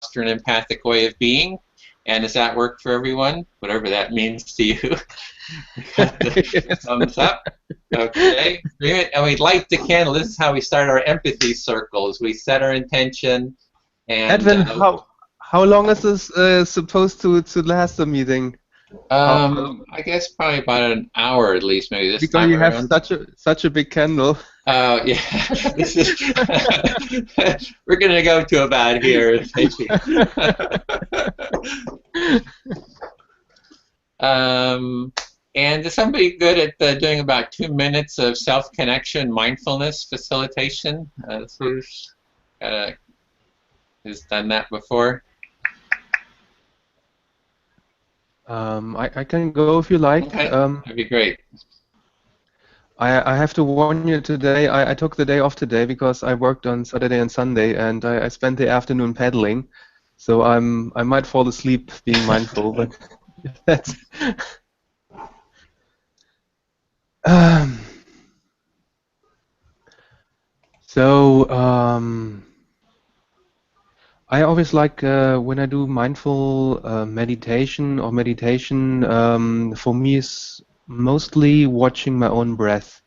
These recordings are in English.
foster an empathic way of being. And does that work for everyone? Whatever that means to you. Got the thumbs up. Okay. And we light the candle. This is how we start our empathy circles. We set our intention, and Edwin, how long is this supposed to last, the meeting? How long? I guess probably about an hour at least, maybe this Because time you have around. such a big candle. Oh yeah, this is. We're gonna go to about here. And is somebody good at doing about 2 minutes of self-connection, mindfulness facilitation? Who's done that before? I can go if you like. Okay, that'd be great. I have to warn you today. I took the day off today because I worked on Saturday and Sunday, and I spent the afternoon paddling. So I might fall asleep being mindful, but that's. Um, so I always like when I do mindful meditation or meditation. For me, is mostly watching my own breath,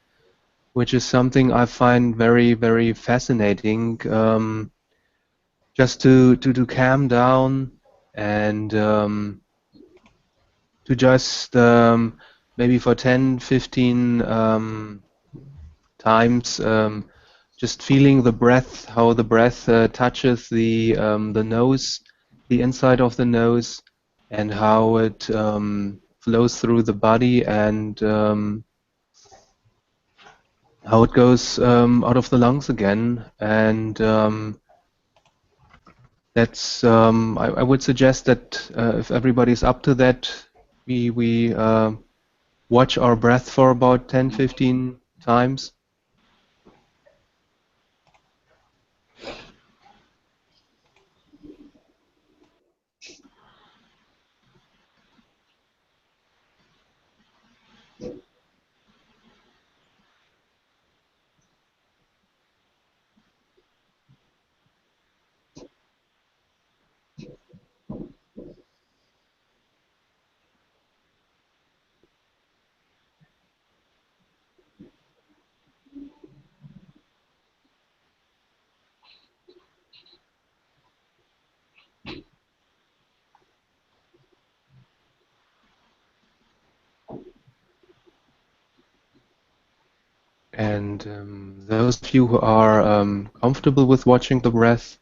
which is something I find very, very fascinating. Just to calm down and to just maybe for 10, 15 times just feeling the breath, how the breath touches the nose, the inside of the nose, and how it flows through the body, and how it goes out of the lungs again. And that's I would suggest that if everybody's up to that, we watch our breath for about 10, 15 times. And those of you who are comfortable with watching the breath,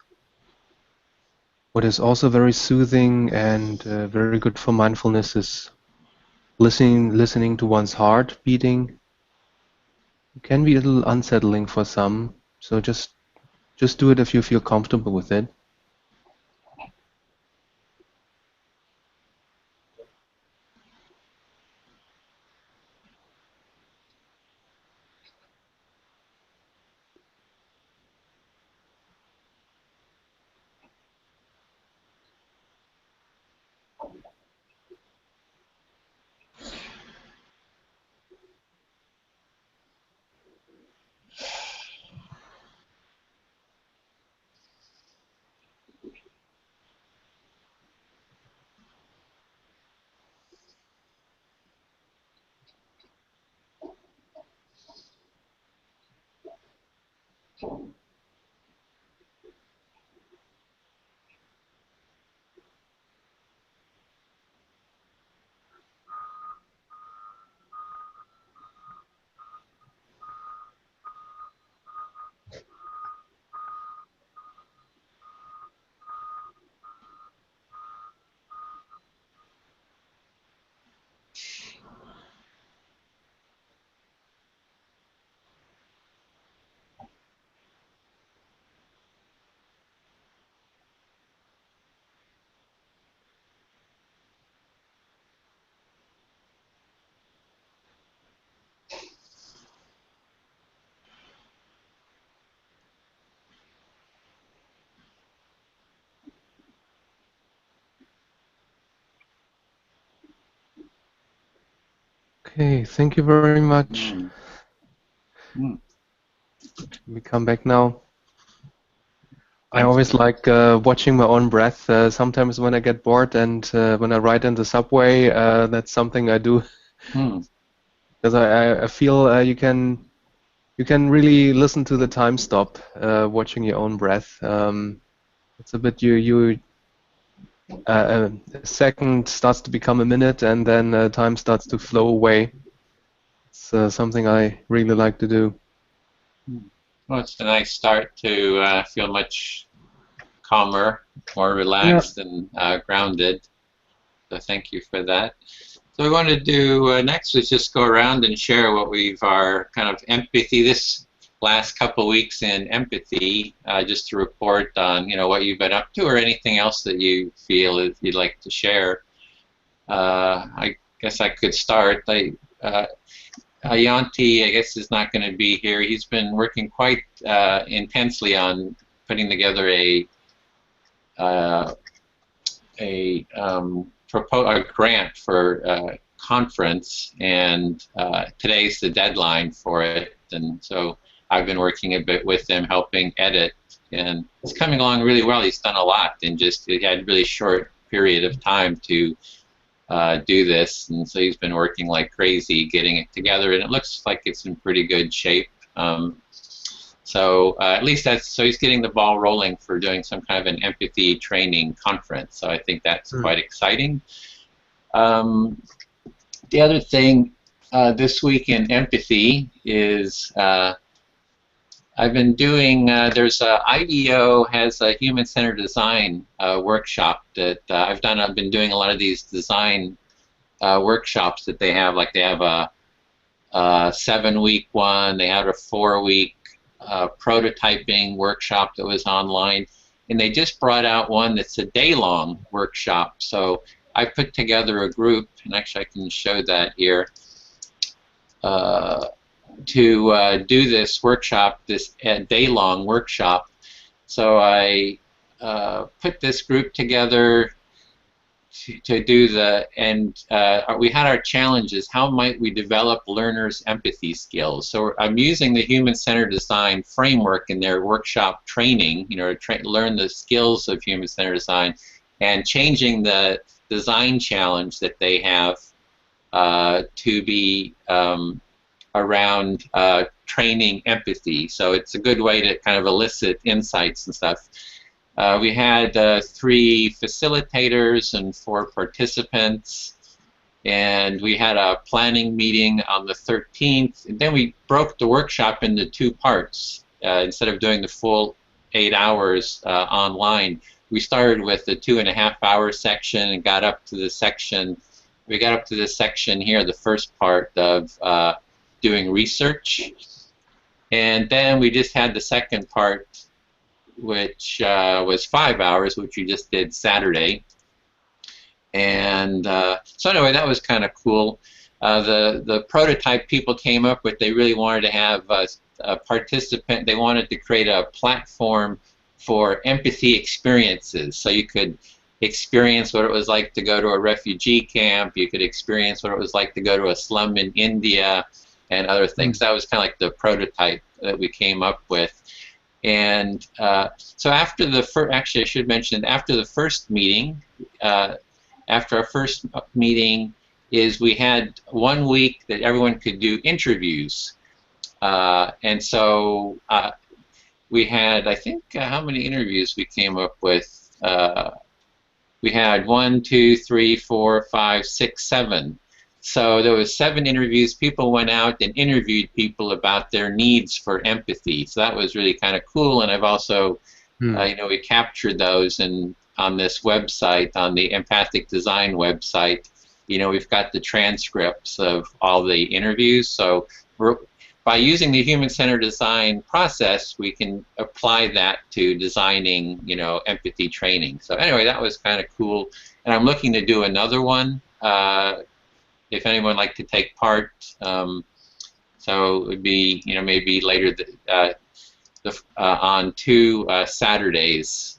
what is also very soothing and very good for mindfulness is listening to one's heart beating. It can be a little unsettling for some, so just do it if you feel comfortable with it. Okay, thank you very much. We come back now. I always like watching my own breath. Sometimes when I get bored and when I ride in the subway, that's something I do Hmm. because I feel you can really listen to the time stop watching your own breath. It's a bit a second starts to become a minute and then time starts to flow away. It's something I really like to do. Well, it's a nice start to feel much calmer, more Yeah. relaxed, and grounded. So thank you for that. So we want to do next is just go around and share what we've our kind of empathy this last couple weeks in empathy, just to report on what you've been up to or anything else that you feel you'd like to share. I guess I could start. Yanti, I guess, is not going to be here. He's been working quite intensely on putting together uh, a grant for a conference, and today's the deadline for it. And so I've been working a bit with him, helping edit, and it's coming along really well. He's done a lot in just he had a really short period of time to do this, and so he's been working like crazy getting it together, and it looks like it's in pretty good shape. So at least so he's getting the ball rolling for doing some kind of an empathy training conference. So I think that's quite exciting. The other thing this week in empathy is I've been doing, there's IDEO has a human-centered design workshop that I've done. I've been doing a lot of these design workshops that they have, like they have a 7-week one, they had a 4-week prototyping workshop that was online, and they just brought out one that's a day-long workshop. So I put together a group, and actually I can show that here, to do this workshop, this day-long workshop. So I put this group together to do and we had our challenges. How might we develop learners' empathy skills? So I'm using the human-centered design framework in their workshop training, to learn the skills of human-centered design, and changing the design challenge that they have to be around training empathy. So it's a good way to kind of elicit insights and stuff. We had 3 facilitators and 4 participants, and we had a planning meeting on the 13th, and then we broke the workshop into 2 parts. Instead of doing the full 8 hours online, we started with the 2.5-hour section and got up to the section, here, the first part of doing research, and then we just had the second part, which was 5 hours, which we just did Saturday. And so anyway, that was kind of cool. The prototype people came up with, they really wanted to have a participant, they wanted to create a platform for empathy experiences. So you could experience what it was like to go to a refugee camp, you could experience what it was like to go to a slum in India, and other things. That was kind of like the prototype that we came up with. And so after the first, actually I should mention, after the first meeting, after our first meeting is we had 1 week that everyone could do interviews. And so we had, I think, how many interviews we came up with? We had 1, 2, 3, 4, 5, 6, 7. So there was 7 interviews. People went out and interviewed people about their needs for empathy. So that was really kind of cool. And I've also, we captured those on this website, on the Empathic Design website. We've got the transcripts of all the interviews. So by using the human-centered design process, we can apply that to designing, empathy training. So anyway, that was kind of cool. And I'm looking to do another one. If anyone would like to take part, so it would be, maybe later on 2 Saturdays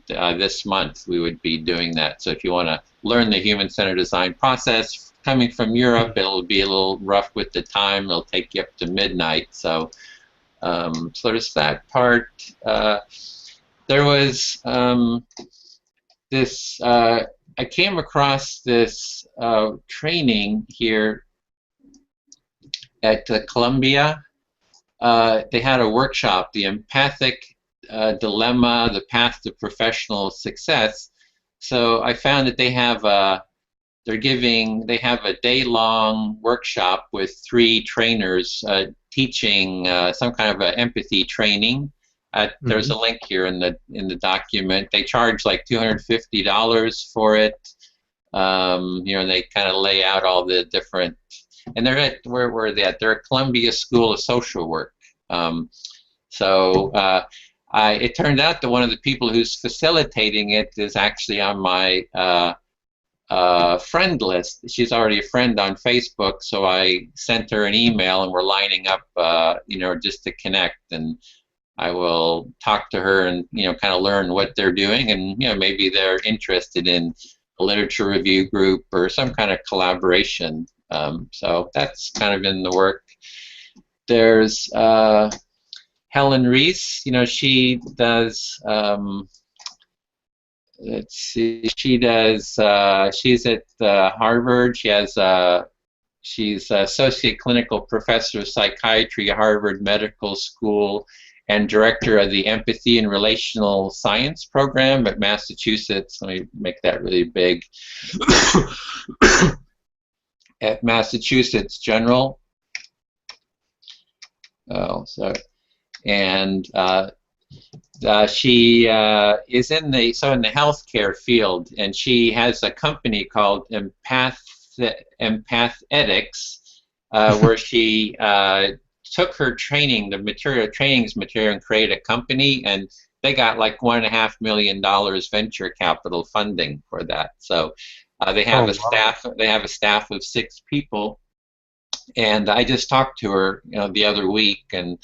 this month, we would be doing that. So if you want to learn the human-centered design process, coming from Europe, it'll be a little rough with the time. It'll take you up to midnight. So, so there's that part. there was this. I came across this training here at Columbia. They had a workshop, the empathic dilemma, the path to professional success. So I found that they have a day-long workshop with 3 trainers teaching some kind of empathy training. There's a link here in the document. They charge like $250 for it. They kind of lay out all the different. And they're at, where were they at? They're at Columbia School of Social Work. It turned out that one of the people who's facilitating it is actually on my friend list. She's already a friend on Facebook, so I sent her an email, and we're lining up, just to connect. And I will talk to her and kind of learn what they're doing, and maybe they're interested in a literature review group or some kind of collaboration. So that's kind of in the work. There's Helen Reese. She does. Let's see. She does. She's at Harvard. She's associate clinical professor of psychiatry at Harvard Medical School, and director of the Empathy and Relational Science program at Massachusetts. Let me make that really big. At Massachusetts General. Oh, sorry. And she is in the healthcare field, and she has a company called Empathetics, where she took her training, trainings material, and created a company, and they got like $1.5 million venture capital funding for that. So they have a staff. They have a staff of 6 people, and I just talked to her, the other week, and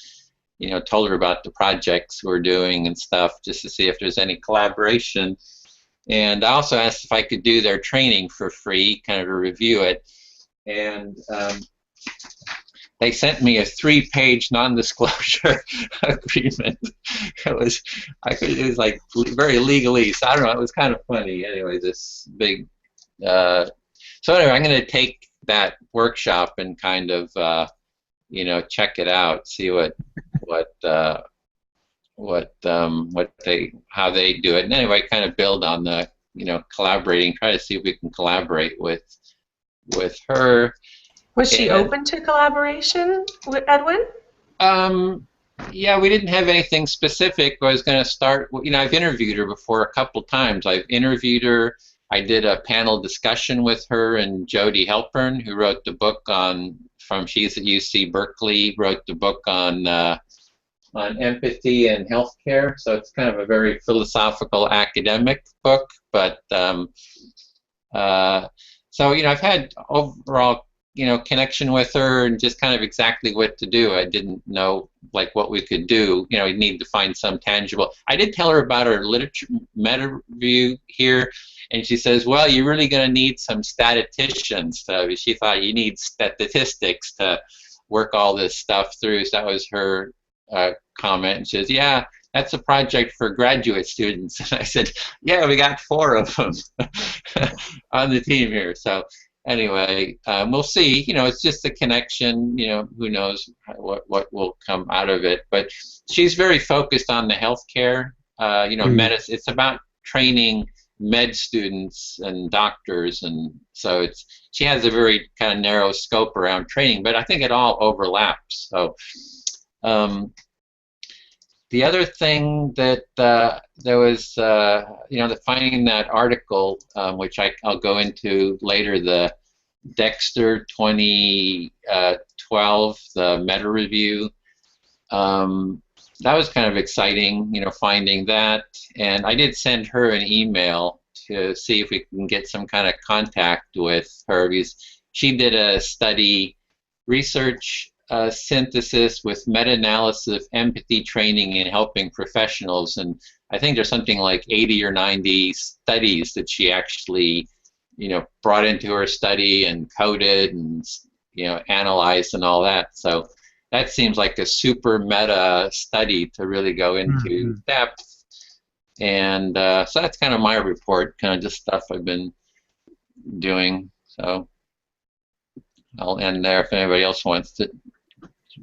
told her about the projects we're doing and stuff, just to see if there's any collaboration. And I also asked if I could do their training for free, kind of to review it. And they sent me a 3-page non-disclosure agreement. It was like very legalese. I don't know. It was kind of funny. Anyway, this big. So anyway, I'm going to take that workshop and kind of check it out, see how they do it, and anyway, kind of build on the collaborating, try to see if we can collaborate with her. Was she open to collaboration with Edwin? Yeah, we didn't have anything specific. I was going to start. I've interviewed her before a couple times. I've interviewed her. I did a panel discussion with her and Jody Halpern, who wrote the book she's at UC Berkeley, wrote the book on empathy and healthcare. So it's kind of a very philosophical academic book. But so I've had overall connection with her, and just kind of exactly what to do. I didn't know like what we could do. We need to find some tangible. I did tell her about her literature meta review here, and she says, well, you're really going to need some statisticians. She thought you need statistics to work all this stuff through. So that was her comment. And she says, yeah, that's a project for graduate students. And I said, yeah, we got 4 of them on the team here. So anyway, we'll see. It's just a connection. Who knows what will come out of it. But she's very focused on the healthcare. Medicine. It's about training med students and doctors, and so she has a very kind of narrow scope around training. But I think it all overlaps. So the other thing that there was, finding that article, which I'll go into later, the Dexter 2012, the meta review. That was kind of exciting, finding that. And I did send her an email to see if we can get some kind of contact with her, because she did a study, research synthesis with meta-analysis of empathy training in helping professionals. And I think there's something like 80 or 90 studies that she actually, brought into her study and coded and, analyzed and all that. So that seems like a super meta study to really go into depth. And so that's kind of my report, kind of just stuff I've been doing. So I'll end there if anybody else wants to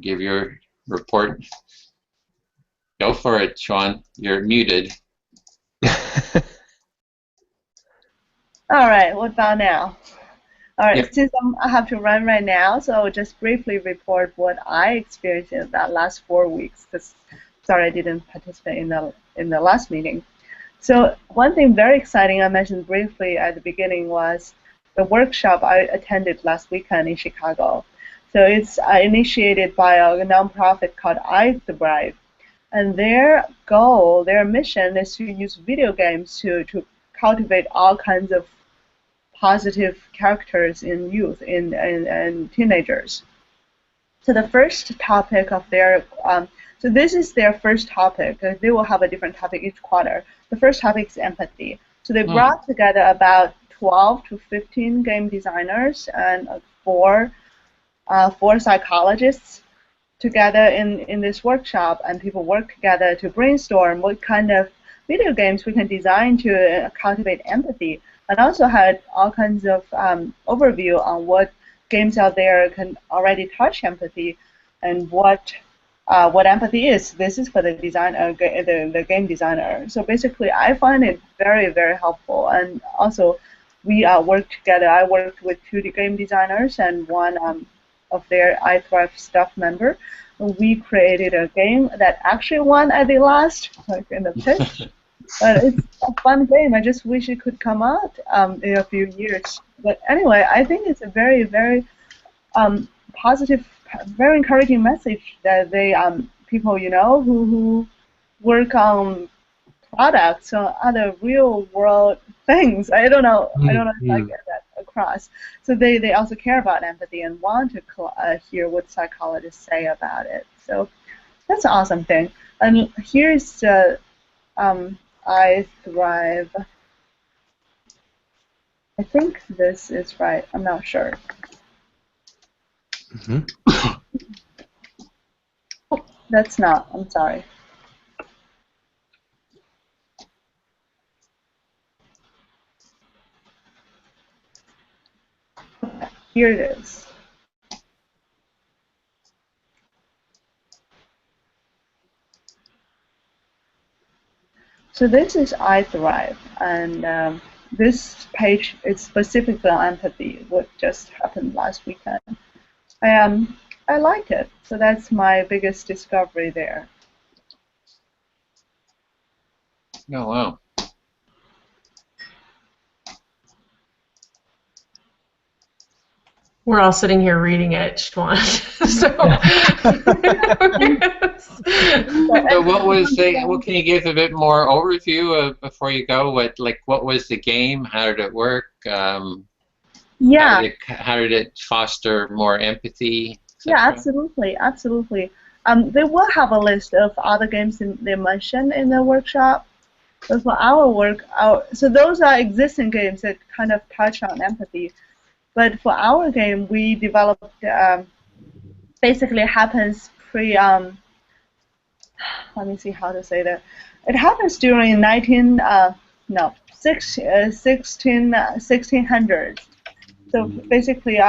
give your report. Go for it, Sean. You're muted. All right, what about now? All right, Yep. since I have to run right now, so I'll just briefly report what I experienced in that last 4 weeks. Because sorry, I didn't participate in the last meeting. So one thing very exciting I mentioned briefly at the beginning was the workshop I attended last weekend in Chicago. So it's initiated by a nonprofit called iThrive, and their goal, their mission is to use video games to cultivate all kinds of positive characters in youth, in teenagers. So the first topic of their, so this is their first topic. They will have a different topic each quarter. The first topic is empathy. So they brought together about 12 to 15 game designers and four psychologists together in this workshop, and people work together to brainstorm what kind of video games we can design to cultivate empathy, and also had all kinds of overview on what games out there can already touch empathy and what empathy is. This is for the the game designer. So basically, I find it very, very helpful. And also, we worked together. I worked with 2 game designers and one of their iThrive staff member. We created a game that actually won at the last, like in the pitch. But it's a fun game. I just wish it could come out in a few years. But anyway, I think it's a very, very positive, very encouraging message that they people who work on products or other real world things. I don't know if I get that across. So they also care about empathy and want to hear what psychologists say about it. So that's an awesome thing. And here's iThrive. I think this is right. I'm not sure. Oh, that's not. I'm sorry. Okay, here it is. So this is iThrive, and this page is specifically on empathy, what just happened last weekend. I like it, so that's my biggest discovery there. Oh, wow. We're all sitting here reading it, Schwan. So what was what can you give a bit more overview of before you go? What was the game? How did it work? Yeah. How did it foster more empathy? Yeah, absolutely, absolutely. They will have a list of other games they mentioned in the workshop. But for our work, so those are existing games that kind of touch on empathy. But for our game, we developed basically happens let me see how to say that. It happens during 1600s. So basically,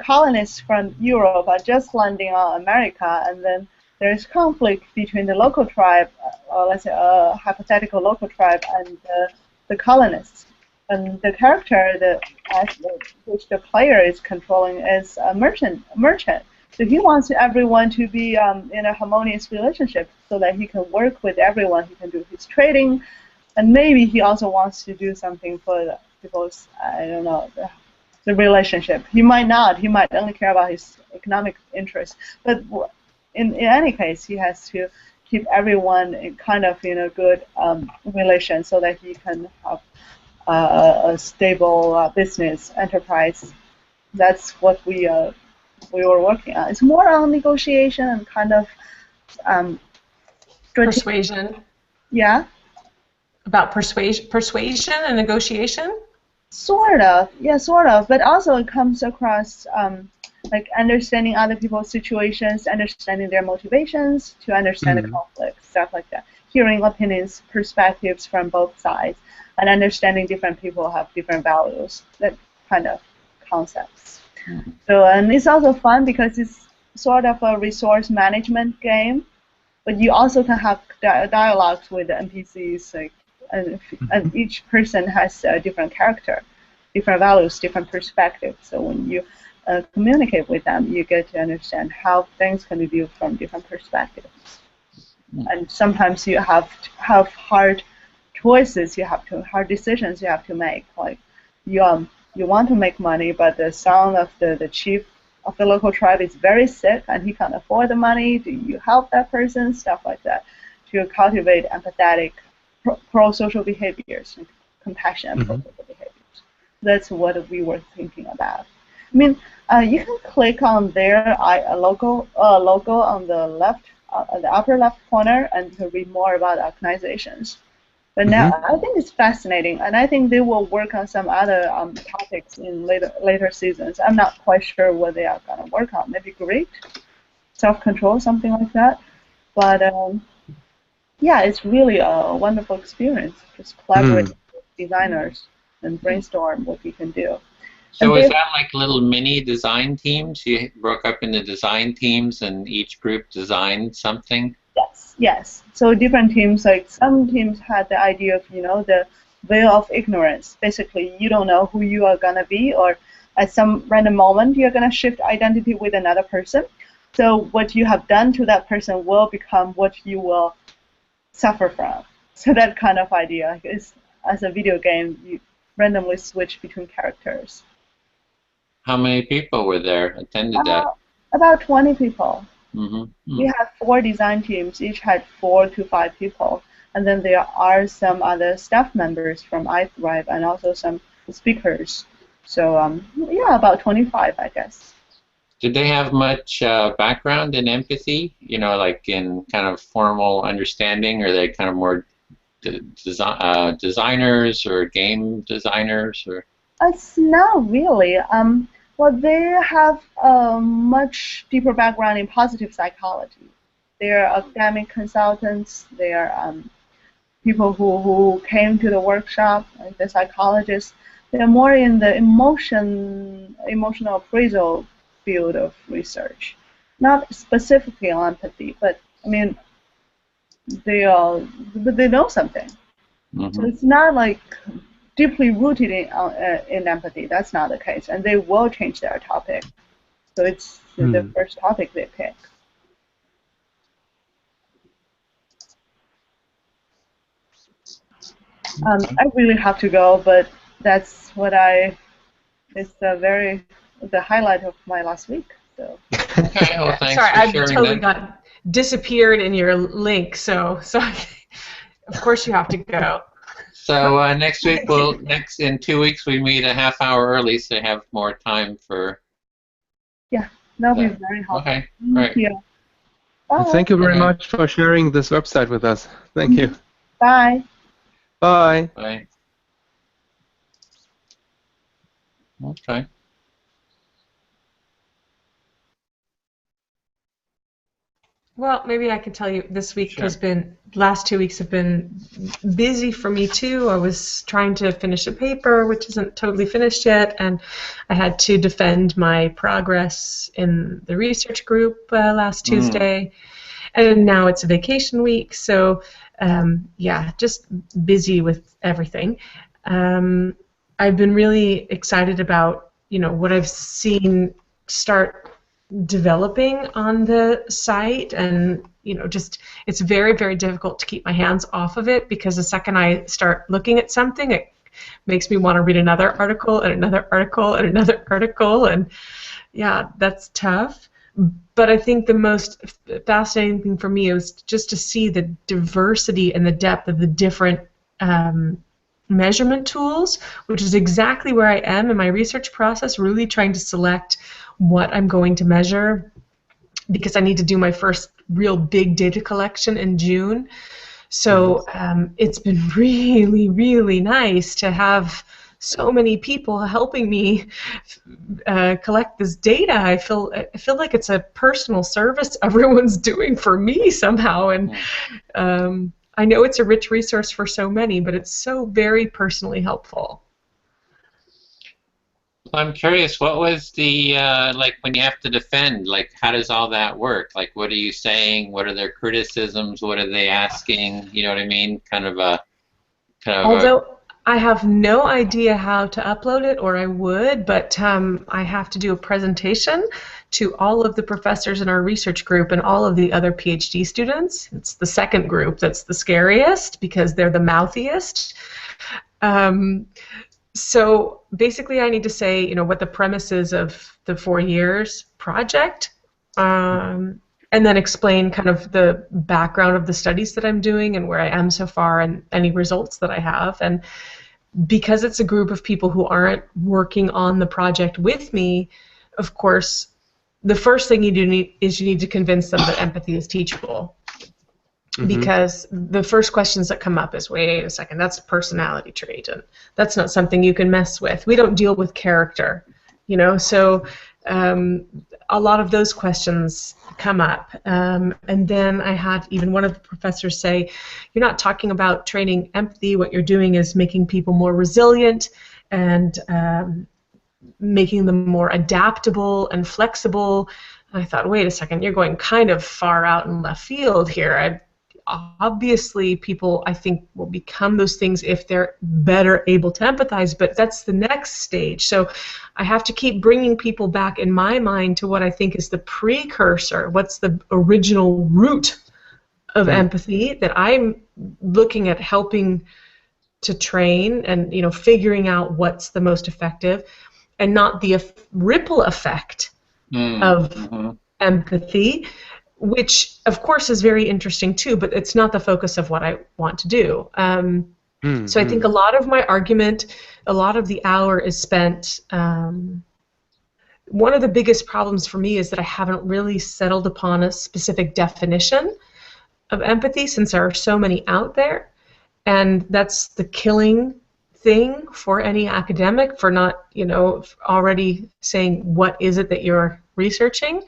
colonists from Europe are just landing on America, and then there's conflict between the local tribe, or let's say a hypothetical local tribe, and the colonists. And the character which the player is controlling is a merchant. So he wants everyone to be in a harmonious relationship so that he can work with everyone. He can do his trading, and maybe he also wants to do something for the people's, I don't know, the relationship. He might not. He might only care about his economic interests. But in any case, he has to keep everyone in kind of in a good relation so that he can have a stable business enterprise. That's what we were working on. It's more on negotiation and kind of persuasion. Yeah. About persuasion and negotiation. Sort of, yeah, sort of. But also it comes across like understanding other people's situations, understanding their motivations, to understand the conflict, stuff like that. hearing opinions, perspectives from both sides, and understanding different people have different values. That kind of concepts. So, and it's also fun because it's sort of a resource management game, but you also can have dialogues with the NPCs, like, and each person has a different character, different values, different perspectives. So when you communicate with them, you get to understand how things can be viewed from different perspectives. And sometimes you have hard choices, hard decisions you have to make. Like you want to make money, but the son of the chief of the local tribe is very sick and he can't afford the money. Do you help that person? Stuff like that, to cultivate empathetic, pro-social behaviors, and compassion and pro-social behaviors. That's what we were thinking about. I mean, you can click on their logo on the left, the upper left corner, and to read more about organizations. But now I think it's fascinating, and I think they will work on some other topics in later seasons. I'm not quite sure what they are going to work on. Maybe Greek, self-control, something like that. But yeah, it's really a wonderful experience. Just collaborate with designers and brainstorm what we can do. So is that like little mini design teams? You broke up into design teams, and each group designed something? Yes. So different teams, like some teams had the idea of, the veil of ignorance. Basically, you don't know who you are going to be, or at some random moment, you're going to shift identity with another person. So what you have done to that person will become what you will suffer from. So that kind of idea is, as a video game, you randomly switch between characters. How many people were there attended that? About 20 people. Mm-hmm. We have 4 design teams, each had 4 to 5 people, and then there are some other staff members from iThrive and also some speakers. So yeah, about 25, I guess. Did they have much background in empathy? Like in kind of formal understanding, or are they kind of more designers or game designers, or? It's not really. Well, they have a much deeper background in positive psychology. They're academic consultants. They're people who came to the workshop, like the psychologists. They're more in the emotional appraisal field of research, not specifically on empathy, but I mean, they know something. So it's not like deeply rooted in empathy. That's not the case, and they will change their topic. So it's the first topic they pick. I really have to go, but that's what it's the highlight of my last week. So. Okay, well, thanks Sorry, for I sharing totally that. got disappeared in your link, so of course you have to go. So next week, in 2 weeks, we meet a half hour early, so you have more time for. Yeah, that'll be very helpful. Okay, right. Yeah. And thank you very much for sharing this website with us. Thank you. Bye. Bye. Bye. Okay. Well, maybe I can tell you this week last 2 weeks have been busy for me too. I was trying to finish a paper, which isn't totally finished yet, and I had to defend my progress in the research group last Tuesday, and now it's a vacation week, so yeah, just busy with everything. I've been really excited about, what I've seen start developing on the site, and just it's very, very difficult to keep my hands off of it, because the second I start looking at something, it makes me want to read another article and another article and another article, and yeah, that's tough. But I think the most fascinating thing for me is just to see the diversity and the depth of the different measurement tools, which is exactly where I am in my research process, really trying to select what I'm going to measure, because I need to do my first real big data collection in June. So it's been really, really nice to have so many people helping me collect this data. I feel like it's a personal service everyone's doing for me somehow, and I know it's a rich resource for so many, but it's so very personally helpful. Well, I'm curious, what was the, like when you have to defend, like how does all that work? Like what are you saying? What are their criticisms? What are they asking? You know what I mean? Although I have no idea how to upload it, or I would, but I have to do a presentation to all of the professors in our research group and all of the other PhD students. It's the second group that's the scariest because they're the mouthiest. So basically I need to say, you know, what the premise is of the 4 years project, and then explain kind of the background of the studies that I'm doing and where I am so far and any results that I have. And because it's a group of people who aren't working on the project with me, of course, the first thing you need to convince them that empathy is teachable. Because the first questions that come up is, wait a second, that's a personality trait, and that's not something you can mess with. We don't deal with character, you know, so a lot of those questions come up. And then I had even one of the professors say, you're not talking about training empathy, what you're doing is making people more resilient and making them more adaptable and flexible. And I thought, wait a second, you're going kind of far out in left field here. Obviously, people, I think, will become those things if they're better able to empathize, but that's the next stage. So I have to keep bringing people back in my mind to what I think is the precursor, what's the original root of empathy that I'm looking at helping to train and, you know, figuring out what's the most effective, and not the ripple effect of empathy, which of course is very interesting too, but it's not the focus of what I want to do. So I think a lot of my argument, a lot of the hour is spent, one of the biggest problems for me is that I haven't really settled upon a specific definition of empathy since there are so many out there, and that's the killing thing for any academic for not, you know, already saying what is it that you're researching.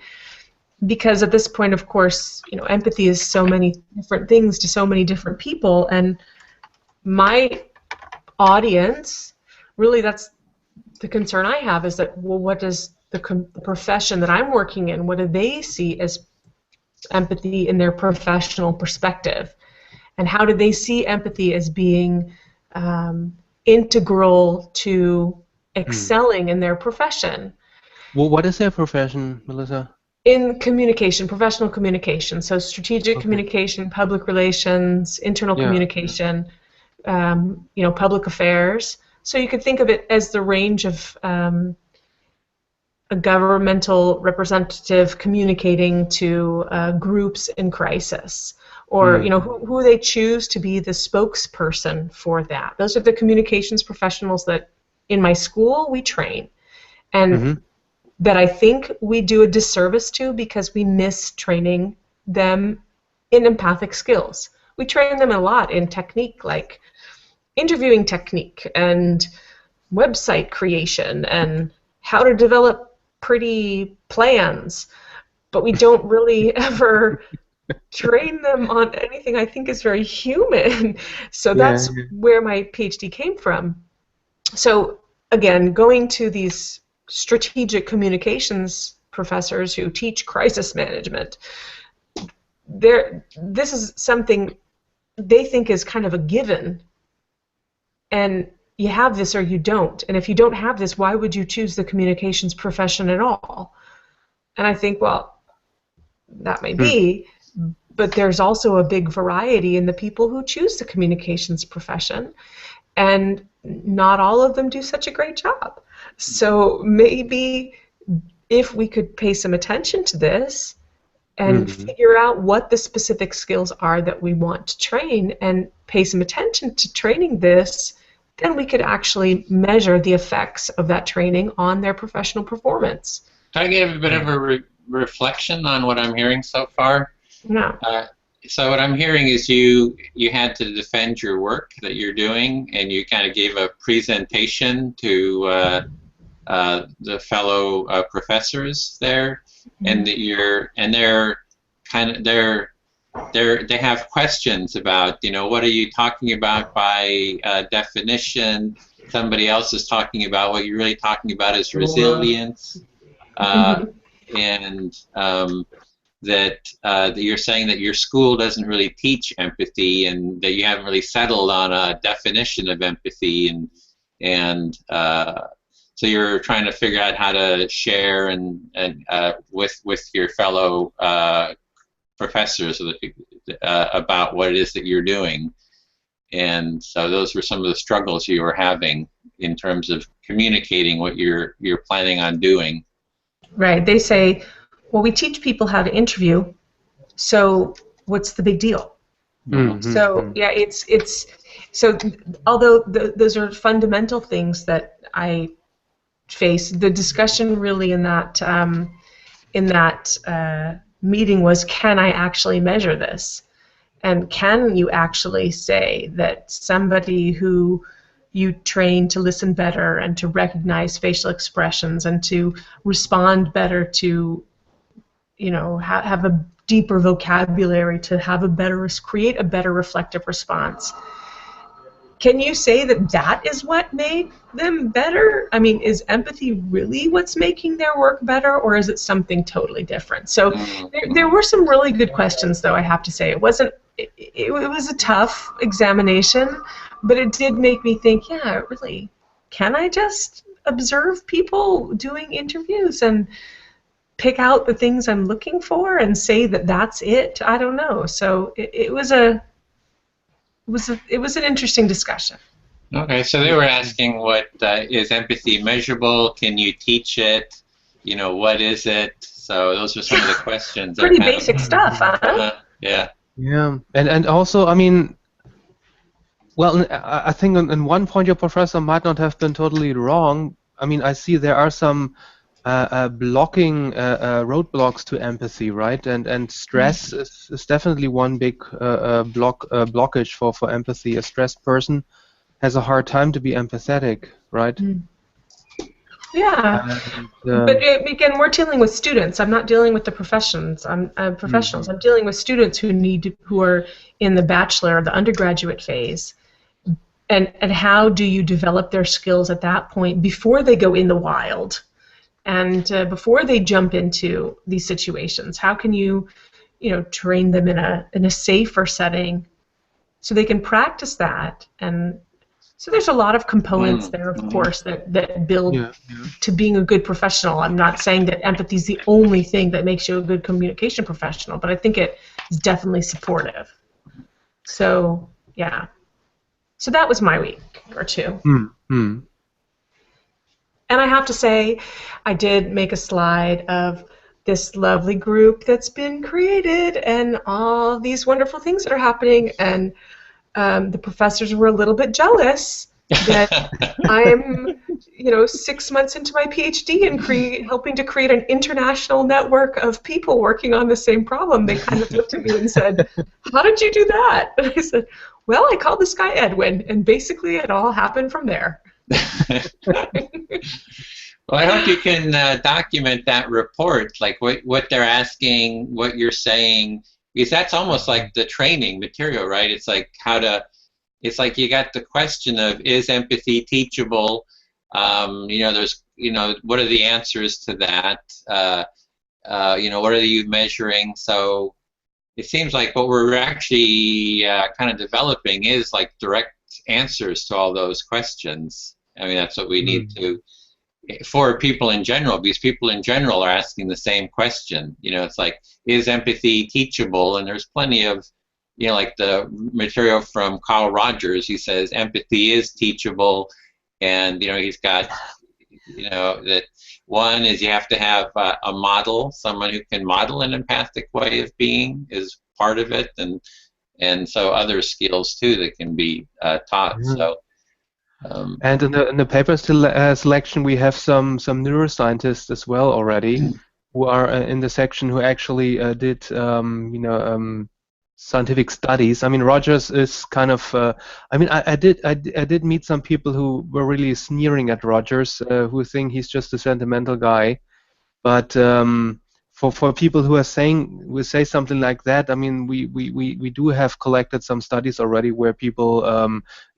Because at this point, of course, you know, empathy is so many different things to so many different people, and my audience, really that's the concern I have, is that, well, what does the profession that I'm working in, what do they see as empathy in their professional perspective? And how do they see empathy as being integral to excelling in their profession? Well, what is their profession, Melissa? In communication, professional communication, so strategic communication, public relations, internal communication, you know, public affairs. So you could think of it as the range of a governmental representative communicating to groups in crisis, or you know, who they choose to be the spokesperson for that. Those are the communications professionals that in my school we train, and that I think we do a disservice to because we miss training them in empathic skills. We train them a lot in technique, like interviewing technique and website creation and how to develop pretty plans, but we don't really ever train them on anything I think is very human. So that's where my PhD came from. So again, going to these strategic communications professors who teach crisis management, this is something they think is kind of a given, and you have this or you don't, and if you don't have this, why would you choose the communications profession at all? And I think, well, that may be, but there's also a big variety in the people who choose the communications profession, and not all of them do such a great job. So maybe if we could pay some attention to this and figure out what the specific skills are that we want to train and pay some attention to training this, then we could actually measure the effects of that training on their professional performance. Can I give a bit of a reflection on what I'm hearing so far? Yeah. So what I'm hearing is you had to defend your work that you're doing, and you kind of gave a presentation to the fellow professors there, and that they're they have questions about, what are you talking about by definition? Somebody else is talking about what you're really talking about is resilience, and that you're saying that your school doesn't really teach empathy, and that you haven't really settled on a definition of empathy, and so you're trying to figure out how to share and with your fellow professors about what it is that you're doing. And so those were some of the struggles you were having in terms of communicating what you're planning on doing. Right. They say, well, we teach people how to interview, so what's the big deal? Mm-hmm. So yeah, it's so although those are fundamental things that I face, the discussion really in that meeting was, can I actually measure this? And can you actually say that somebody who you train to listen better and to recognize facial expressions and to respond better, to have a deeper vocabulary, to have create a better reflective response, can you say that is what made them better? I mean, is empathy really what's making their work better, or is it something totally different? So there were some really good questions, though, I have to say. It was a tough examination, but it did make me think, yeah, really, can I just observe people doing interviews and pick out the things I'm looking for and say that that's it? I don't know. So it was an interesting discussion. Okay, so they were asking, what is empathy measurable? Can you teach it? What is it? So those are some of the questions. Pretty basic stuff, huh? Yeah. Yeah, and also, I mean, well, I think in one point your professor might not have been totally wrong. I mean, I see there are some blocking roadblocks to empathy, right? And stress is definitely one big blockage for empathy. A stressed person has a hard time to be empathetic, right? Yeah, but again, we're dealing with students. I'm not dealing with the professionals. I'm dealing with students who are in the bachelor or the undergraduate phase, and how do you develop their skills at that point before they go in the wild, and before they jump into these situations? How can you, train them in a safer setting so they can practice that? And so there's a lot of components there, of course, that build to being a good professional. I'm not saying that empathy is the only thing that makes you a good communication professional, but I think it is definitely supportive. So, yeah. So that was my week or two. Mm-hmm. And I have to say, I did make a slide of this lovely group that's been created and all these wonderful things that are happening, and the professors were a little bit jealous that I'm, 6 months into my PhD and helping to create an international network of people working on the same problem. They kind of looked at me and said, "How did you do that?" And I said, "Well, I called this guy Edwin, and basically it all happened from there." Well, I hope you can document that report, like what they're asking, what you're saying, because that's almost like the training material, right? It's like it's like you got the question of, is empathy teachable? There's, what are the answers to that? What are you measuring? So it seems like what we're actually kind of developing is like direct answers to all those questions. I mean, that's what we need to, for people in general, because people in general are asking the same question. It's like, is empathy teachable? And there's plenty of, like the material from Carl Rogers. He says empathy is teachable, and he's got, that one is you have to have a model, someone who can model an empathic way of being is part of it, and so other skills too that can be taught. So. And in the paper selection, we have some neuroscientists as well already, who are in the section who actually did scientific studies. I mean, Rogers is kind of. I did meet some people who were really sneering at Rogers, who think he's just a sentimental guy. But for people who say something like that, I mean, we do have collected some studies already where people,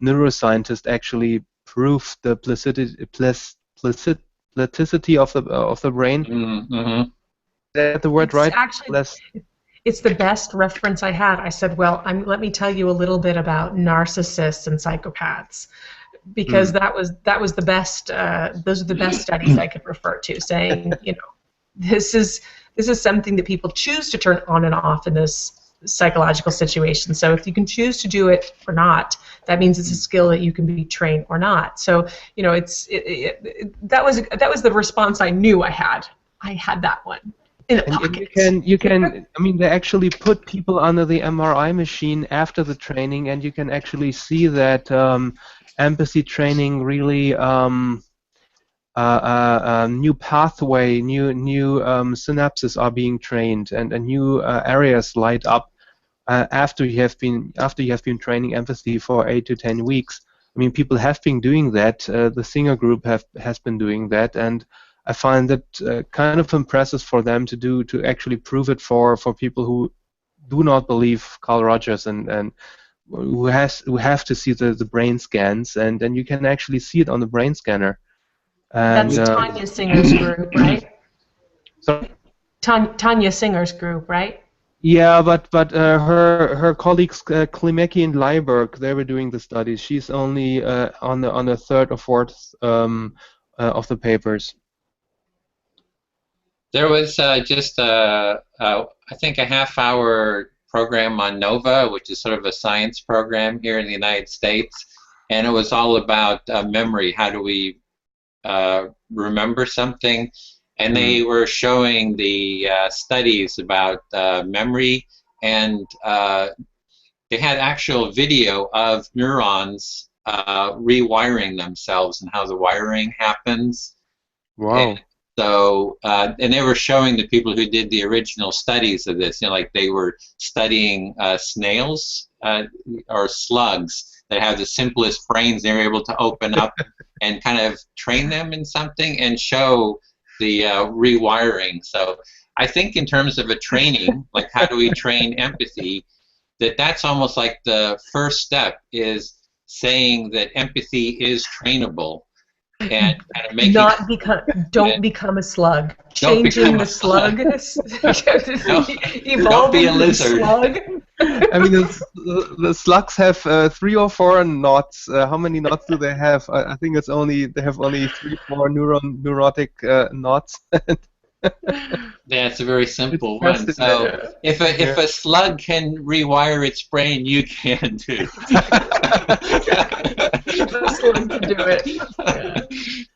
neuroscientists, actually prove the plasticity of the brain. Mm-hmm. Is that the word, It's right? actually it's the best reference I had. I said, well, let me tell you a little bit about narcissists and psychopaths, because that was the best. Those are the best studies I could refer to, saying, this is something that people choose to turn on and off in this psychological situation. So if you can choose to do it or not, that means it's a skill that you can be trained or not. So that was the response I knew I had. I had that one. And you can. I mean, they actually put people under the MRI machine after the training, and you can actually see that empathy training really new pathway, new synapses are being trained, and new areas light up after you have been training empathy for 8 to 10 weeks. I mean, people have been doing that. The Singer Group has been doing that, and I find that kind of impressive for them to actually prove it for people who do not believe Carl Rogers and who have to see the brain scans, and then you can actually see it on the brain scanner. And, that's Tanya Singer's group, right? Sorry? Tanya Singer's group, right? Yeah, but her colleagues Klimecki and Leiberg, they were doing the studies. She's only on the third or fourth of the papers. There was just I think a half-hour program on Nova, which is sort of a science program here in the United States, and it was all about memory. How do we remember something? And they were showing the studies about memory, and they had actual video of neurons rewiring themselves and how the wiring happens. Wow. And so, and they were showing the people who did the original studies of this, like they were studying snails or slugs that have the simplest brains. They were able to open up and kind of train them in something and show the rewiring. So I think in terms of a training, like how do we train empathy, that's almost like the first step is saying that empathy is trainable. And kind of making don't become a slug. Changing the slug. Don't be a lizard. Slug. I mean, the slugs have 3 or 4 knots. How many knots do they have? I think they have only 3, 4 neurotic knots. That's a very simple one. So if a slug can rewire its brain, you can too. The slug can do it.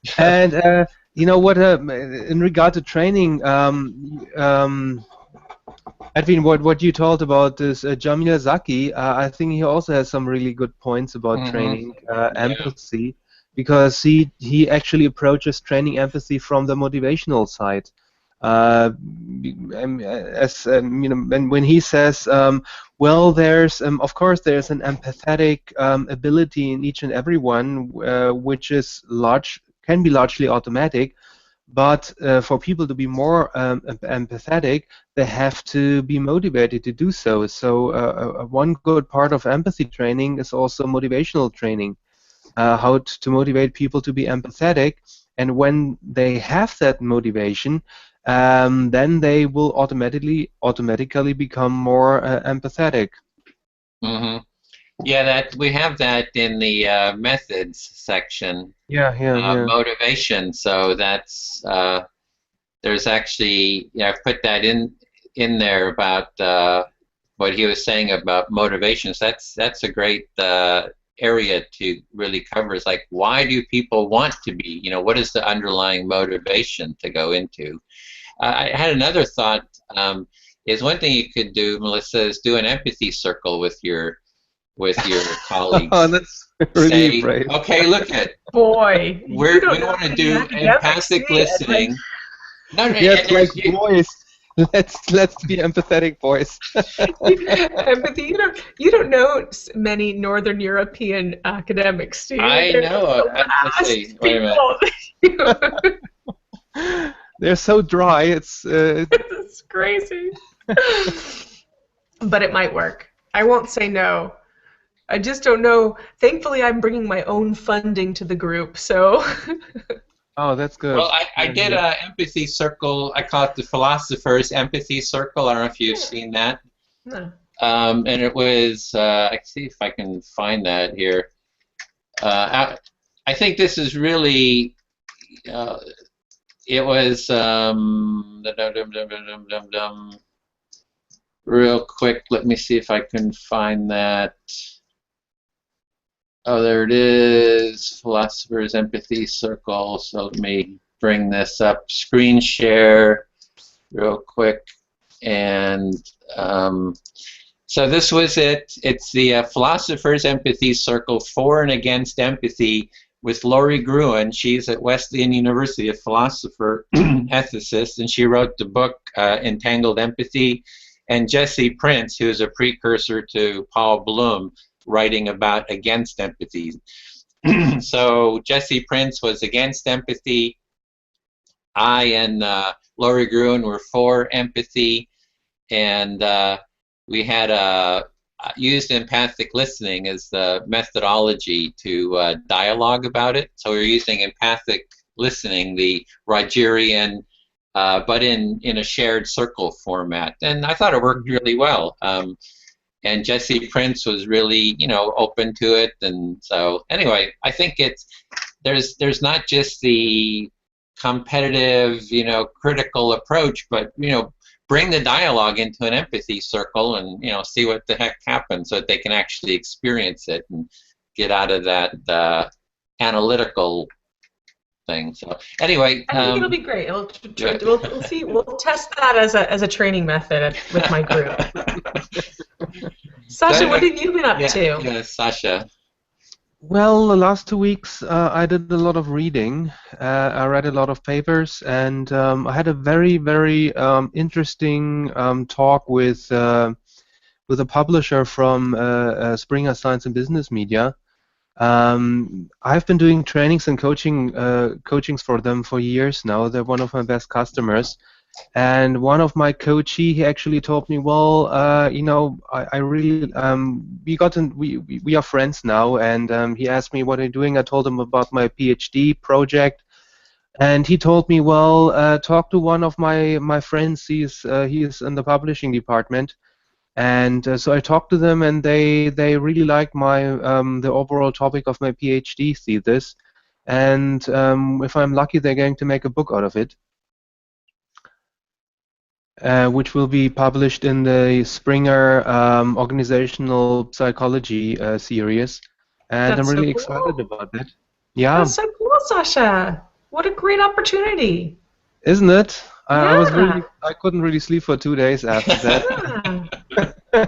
Yeah. And you know what? In regard to training, Edwin, what you told about this Jamil Zaki, I think he also has some really good points about training empathy, because he actually approaches training empathy from the motivational side. When he says, well, there's of course there's an empathetic ability in each and every one, which is can be largely automatic, but for people to be more empathetic, they have to be motivated to do so. So one good part of empathy training is also motivational training, how to motivate people to be empathetic, and when they have that motivation, then they will automatically become more empathetic. Mm-hmm. Yeah, we have that in the methods section. Yeah. Motivation. So that's there's actually I've put that in there about what he was saying about motivations. That's a great area to really cover. Is like, why do people want to be? What is the underlying motivation to go into? I had another thought. Is one thing you could do, Melissa, is do an empathy circle with your colleagues. Oh, that's really brave. Okay, look at boy. we want to do empathic listening. Yes, like boys. Let's be empathetic, boys. Empathy. You don't know many Northern European academics, do you? I know. Let's see. Wait a minute. They're so dry. It's It's crazy. But it might work. I won't say no. I just don't know. Thankfully, I'm bringing my own funding to the group, so. oh, that's good. Well, I did Yeah. a empathy circle. I call it the Philosopher's Empathy Circle. I don't know if you've seen that. No. And it was, I can see if I can find that here. I think this is really, it was, real quick, let me see if I can find that. Oh, there it is, Philosopher's Empathy Circle. So let me bring this up, screen share real quick. And so this was it. It's the Philosopher's Empathy Circle for and against empathy with Lori Gruen. She's at Wesleyan University, a philosopher, ethicist, and she wrote the book Entangled Empathy. And Jesse Prince, who is a precursor to Paul Bloom, writing about against empathy. So Jesse Prince was against empathy. I and Lori Gruen were for empathy. And we had used empathic listening as the methodology to dialogue about it. So we were using empathic listening, the Rogerian, but in a shared circle format. And I thought it worked really well. And Jesse Prince was really, open to it. And so anyway, I think there's not just the competitive, critical approach, but, bring the dialogue into an empathy circle and, see what the heck happens so that they can actually experience it and get out of that analytical thing. So anyway, I think it'll be great. We'll see. We'll test that as a training method with my group. Sasha, what have you been up to? Yeah, Sasha. Well, the last 2 weeks I did a lot of reading. I read a lot of papers, and I had a very, very interesting talk with a publisher from Springer Science and Business Media. I've been doing trainings and coachings for them for years now. They're one of my best customers. And one of my coachee, he actually told me, well, I really, we are friends now, and he asked me what I'm doing. I told him about my PhD project, and he told me, well, talk to one of my friends. He is in the publishing department, and so I talked to them, and they really liked my the overall topic of my PhD thesis, and if I'm lucky, they're going to make a book out of it. Which will be published in the Springer Organizational Psychology series, and That's I'm really so cool. excited about that. Yeah, That's so cool, Sasha. What a great opportunity. isn't it? Yeah. I couldn't really sleep for 2 days after that. Yeah.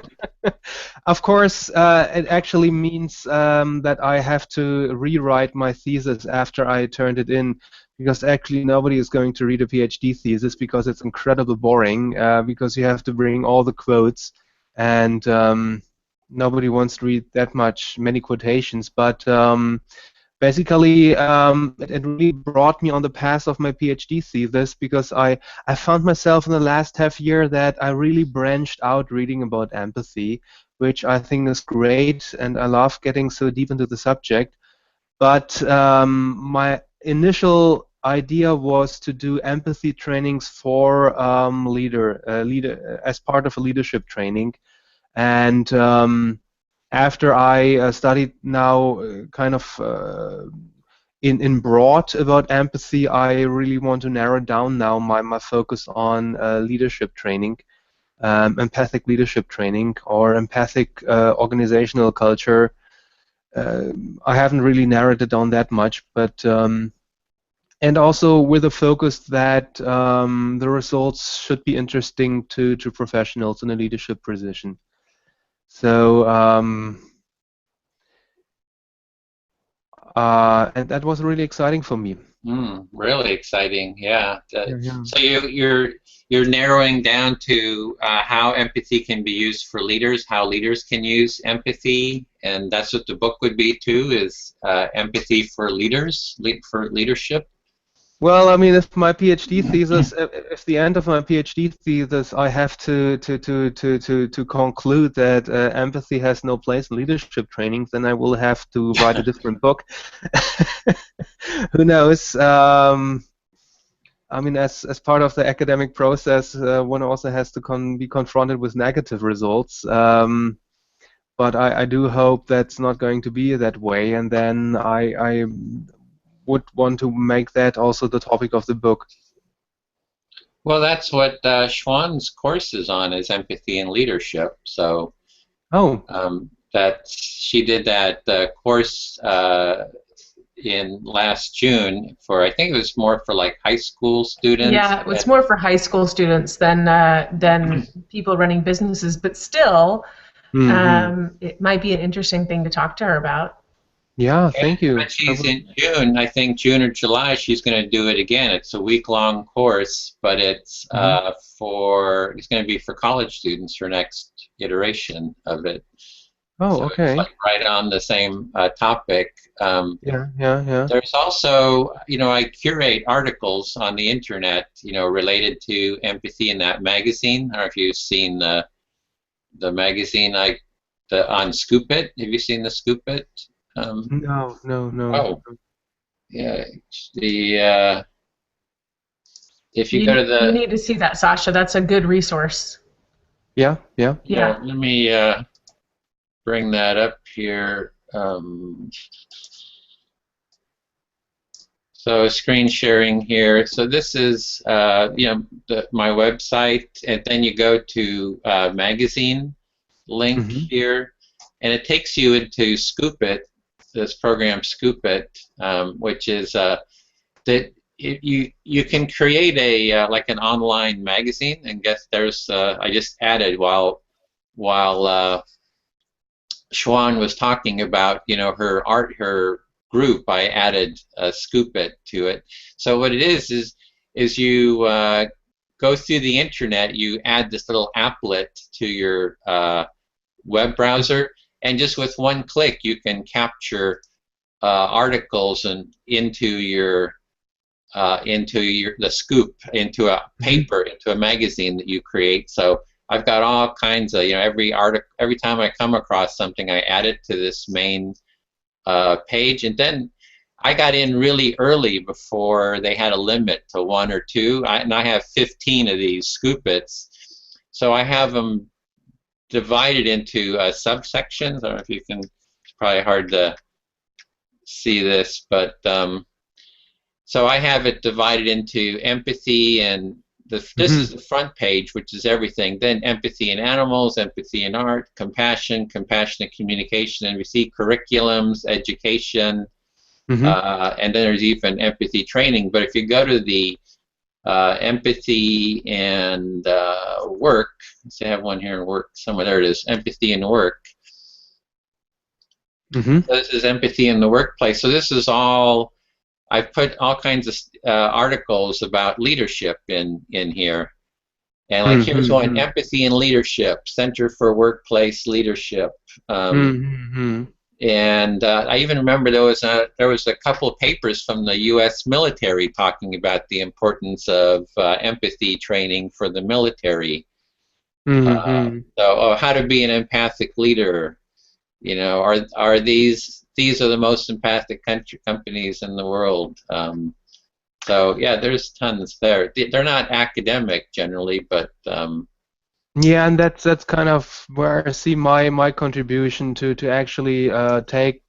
Of course, it actually means that I have to rewrite my thesis after I turned it in, because actually nobody is going to read a PhD thesis because it's incredibly boring, because you have to bring all the quotes, and nobody wants to read many quotations. But basically, it really brought me on the path of my PhD thesis, because I found myself in the last half year that I really branched out reading about empathy, which I think is great, and I love getting so deep into the subject. But my initial idea was to do empathy trainings for leader as part of a leadership training, and after I studied now kind of in broad about empathy, I really want to narrow down now my focus on leadership training, empathic leadership training, or empathic organizational culture. I haven't really narrowed it down that much, but and also with a focus that the results should be interesting to professionals in a leadership position. So and that was really exciting for me. Really exciting, yeah. Yeah. So you're narrowing down to how empathy can be used for leaders, how leaders can use empathy, and that's what the book would be too, is empathy for leaders, for leadership. Well, I mean, if my PhD thesis, if the end of my PhD thesis, I have to conclude that empathy has no place in leadership training, then I will have to write a different book. Who knows? I mean, as part of the academic process, one also has to be confronted with negative results. But I do hope that's not going to be that way, and then I would want to make that also the topic of the book. Well, that's what Schwann's course is on, is empathy and leadership. So Oh, she did that course in last June for, I think it was more for like high school students. Yeah, it's more for high school students than people running businesses, but still, it might be an interesting thing to talk to her about. Yeah, thank you. When she's in June, I think June or July, she's going to do it again. It's a week-long course, but it's it's going to be for college students for next iteration of it. Oh, so okay. It's like right on the same topic. Yeah. There's also, I curate articles on the internet, related to empathy in that magazine. I don't know if you've seen the magazine on Scoop It. Have you seen the Scoop It? No. Oh, yeah. If you go to the, you need to see that, Sasha. That's a good resource. Yeah. Let me bring that up here. So screen sharing here. So this is my website, and then you go to magazine link here, and it takes you into Scoop It, this program Scoop It, which is that you can create a like an online magazine, and guess there's I just added while Schwann was talking about her group, I added Scoop It to it. So what it is you go through the internet, you add this little applet to your web browser, and just with one click you can capture articles and into the Scoop, into a paper, into a magazine that you create. So I've got all kinds of, every time I come across something, I add it to this main page, and then I got in really early before they had a limit to 1 or 2, and I have 15 of these Scoop Its. So I have them divided into subsections. I don't know if you can, it's probably hard to see this, but so I have it divided into empathy, and this is the front page, which is everything. Then empathy in animals, empathy in art, compassion, compassionate communication, and we see curriculums, education, and then there's even empathy training. But if you go to the empathy and work, let's say I have one here in work somewhere. There it is, empathy and work. So this is empathy in the workplace. So this is all. I've put all kinds of articles about leadership in here, and like here's one: empathy and leadership, Center for Workplace Leadership. And I even remember there was a couple of papers from the U.S. military talking about the importance of empathy training for the military. So how to be an empathic leader. Are these are the most empathic companies in the world. So yeah, there's tons there. They're not academic generally, but yeah, and that's kind of where I see my contribution to actually take.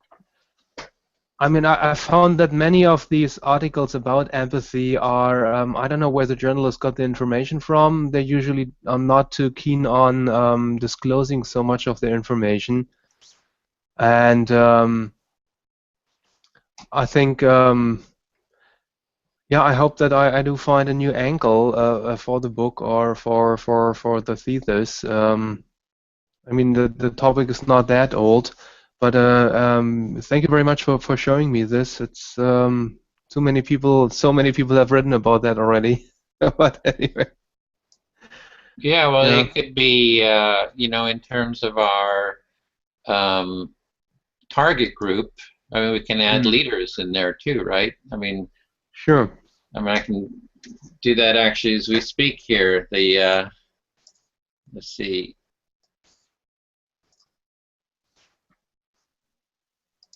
I mean, I found that many of these articles about empathy are, I don't know where the journalists got the information from. They usually are not too keen on disclosing so much of their information. And I think, yeah, I hope that I do find a new angle for the book or for the thesis. I mean, the topic is not that old, but thank you very much for showing me this. It's so many people have written about that already. But anyway. Yeah, well, it could be, in terms of our target group. I mean, we can add leaders in there too, right? I mean, sure. I mean, I can do that actually as we speak here. The let's see.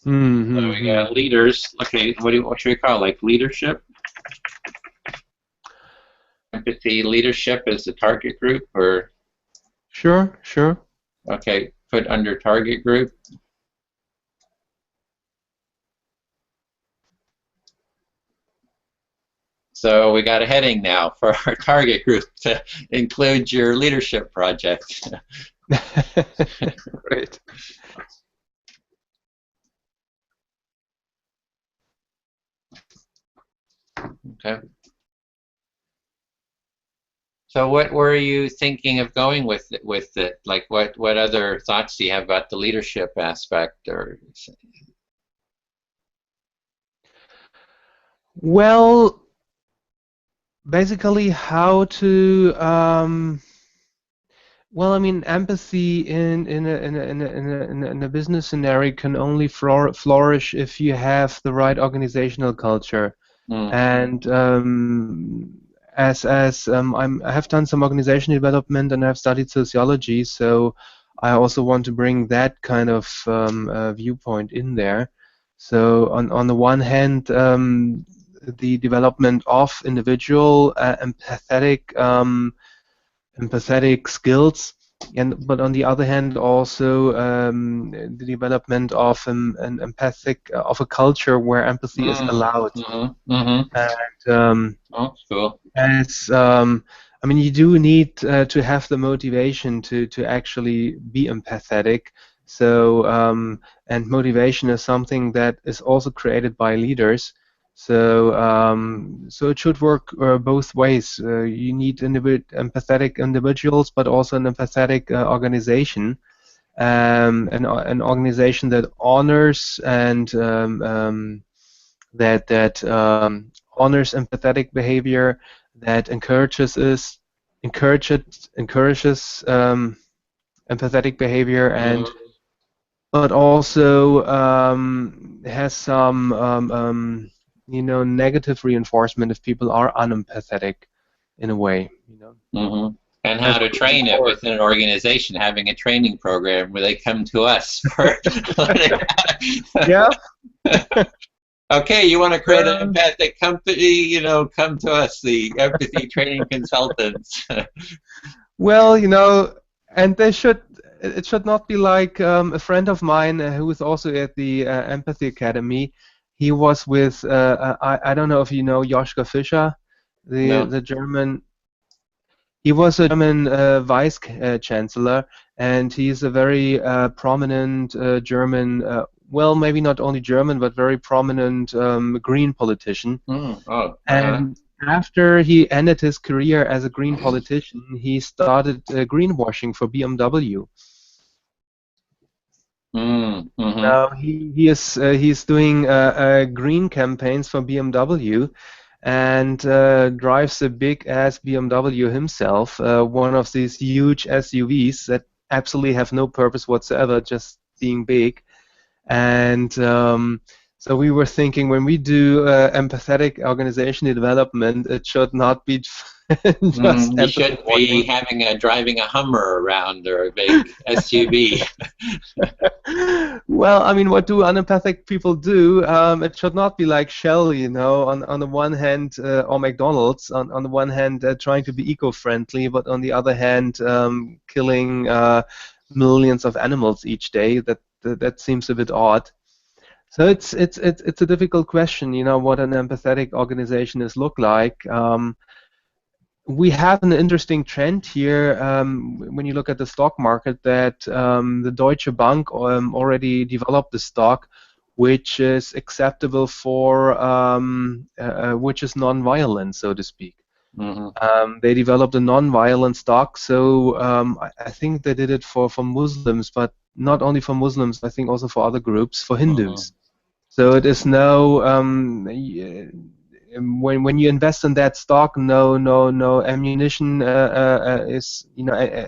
So we got leaders. Okay, what should we call it? Like leadership? Empathy leadership is the target group, or Sure, sure. okay, put under target group. So we got a heading now for our target group to include your leadership project. Great. Okay. So what were you thinking of going with it? Like what other thoughts do you have about the leadership aspect? Or Well, basically how to well, I mean, empathy in a business scenario can only flourish if you have the right organizational culture. And I have done some organization development and I've studied sociology, so I also want to bring that kind of viewpoint in there. So on the one hand, the development of individual empathetic skills, but on the other hand also the development of an empathic of a culture where empathy is allowed. And oh, cool. as I mean, you do need to have the motivation to actually be empathetic. So and motivation is something that is also created by leaders. So so it should work both ways. You need empathetic individuals, but also an empathetic organization, an organization that honors and that honors empathetic behavior, that encourages empathetic behavior, and but also has some negative reinforcement if people are unempathetic in a way, And how to train it within an organization, having a training program where they come to us for yeah. Okay, you want to create an empathic company, come to us, the empathy training consultants. Well, and it should not be like a friend of mine who is also at the Empathy Academy. He was with I don't know if you know Joschka Fischer, the German. He was a German vice chancellor, and he's a very prominent German. Well, maybe not only German, but very prominent Green politician. And after he ended his career as a Green politician, he started greenwashing for BMW. Now he's doing green campaigns for BMW, and drives a big ass BMW himself, one of these huge SUVs that absolutely have no purpose whatsoever, just being big. And so we were thinking, when we do empathetic organization development, it should not be just you shouldn't be driving a Hummer around or a big SUV. Well, I mean, what do unempathic people do? It should not be like Shell, on the one hand, or McDonald's, on the one hand, trying to be eco-friendly, but on the other hand, killing millions of animals each day. That seems a bit odd. So it's a difficult question, what an empathetic organization is look like. We have an interesting trend here when you look at the stock market, that the Deutsche Bank already developed a stock which is acceptable for which is non-violent, so to speak. They developed a non-violent stock, so I think they did it for Muslims, but not only for Muslims, I think also for other groups, for Hindus. So it is no when you invest in that stock, no ammunition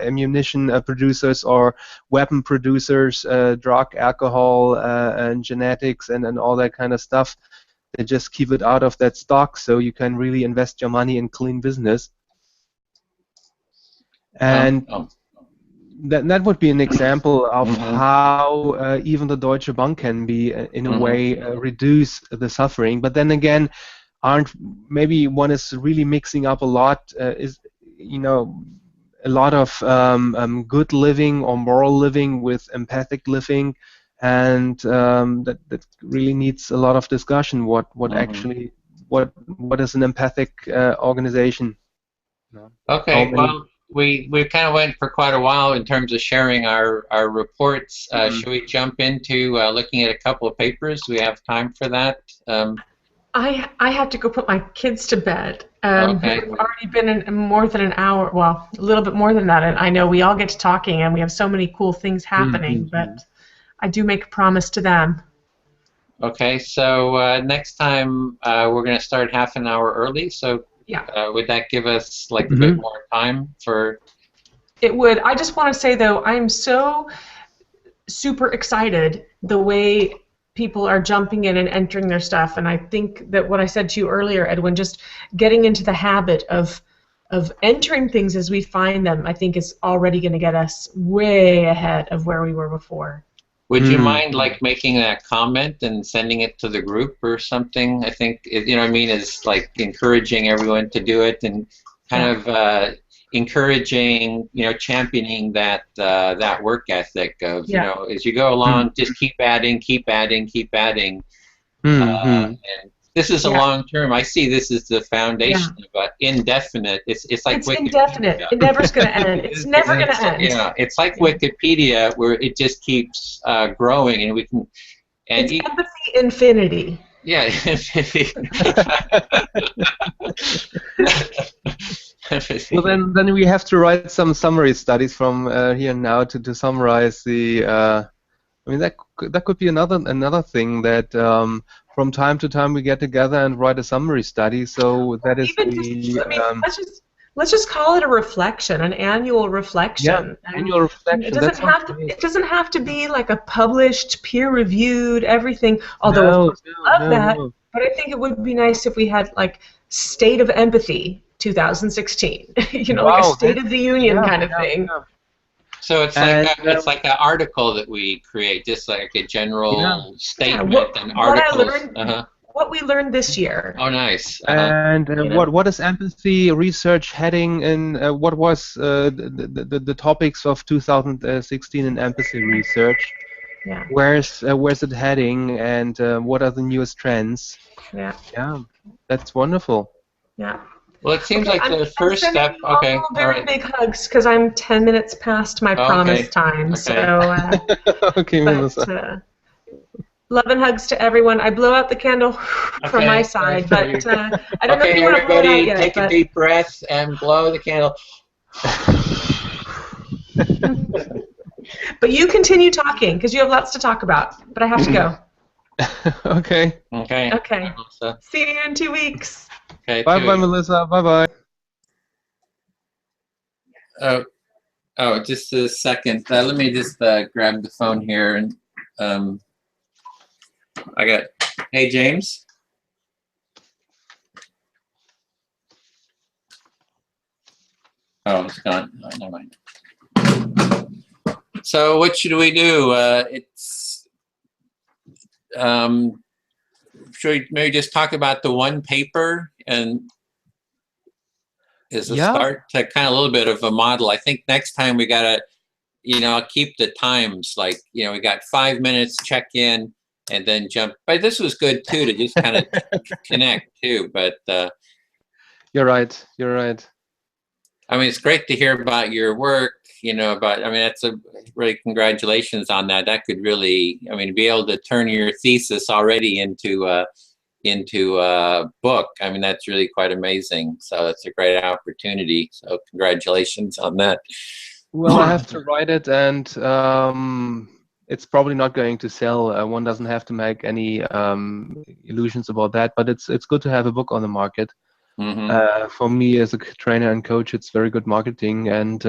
ammunition producers or weapon producers, drug, alcohol, and genetics and all that kind of stuff. They just keep it out of that stock, so you can really invest your money in clean business. And that would be an example of how even the Deutsche Bank can be, in a way, reduce the suffering. But then again, maybe one is really mixing up a lot, a lot of good living or moral living with empathic living, and that really needs a lot of discussion. What actually what is an empathic organization? Okay, well, we kind of went for quite a while in terms of sharing our reports. Should we jump into looking at a couple of papers? Do we have time for that? I have to go put my kids to bed. Okay. We've already been in more than an hour, well, a little bit more than that, and I know we all get to talking and we have so many cool things happening, but I do make a promise to them. Okay, so next time we're going to start half an hour early, so yeah. Would that give us like a bit more time for... It would. I just want to say, though, I'm so super excited the way people are jumping in and entering their stuff, and I think that what I said to you earlier, Edwin, just getting into the habit of entering things as we find them, I think is already going to get us way ahead of where we were before. Would you mind like making that comment and sending it to the group or something? I think, you know what I mean, is like encouraging everyone to do it and kind of encouraging, you know, championing that that work ethic of, you know, as you go along, just keep adding, keep adding, keep adding. And this is a long term. I see this as the foundation, but indefinite. It's like it's indefinite. It never's going to end. It's never going to end. Yeah, it's like Wikipedia, where it just keeps growing, and we can. And it's empathy infinity. Yeah, infinity. Well, then we have to write some summary studies from here now to summarize the. I mean, that could be another thing that. From time to time, we get together and write a summary study. So that is let's just call it a reflection, an annual reflection. Yeah, annual reflection. It doesn't have to be like a published, peer-reviewed everything. Although I love that, but I think it would be nice if we had like State of Empathy 2016. You know, like a State of the Union kind of thing. Yeah. So it's like it's like an article that we create, just like a general statement and articles. What we learned this year. Oh, nice. And what is empathy research heading in? What was the topics of 2016 in empathy research? Yeah. Where's it heading, and what are the newest trends? Yeah. Yeah, that's wonderful. Yeah. Well, it seems like the first step. Okay. Very big hugs because I'm 10 minutes past my promise time. Okay. So. Okay, Melissa. Love and hugs to everyone. I blow out the candle from my side, but I don't know if you want to blow it out yet. Take a deep breath and blow the candle. But you continue talking because you have lots to talk about. But I have to go. Okay. Okay. Okay. See you in 2 weeks. Okay. Bye, Melissa. Bye. Oh, just a second. Let me just grab the phone here and I got. Hey, James. Oh, it's gone. Oh, never mind. So, what should we do? Should we maybe just talk about the one paper and as a start to kind of a little bit of a model? I think next time we gotta, keep the times like, we got 5 minutes, check in, and then jump. But this was good too to just kind of connect too. But you're right. I mean, it's great to hear about your work. That's a really congratulations on that. That could really, be able to turn your thesis already into a book. I mean, that's really quite amazing. So it's a great opportunity. So congratulations on that. Well, I have to write it, and it's probably not going to sell. One doesn't have to make any illusions about that. But it's good to have a book on the market. Mm-hmm. For me as a trainer and coach, it's very good marketing, and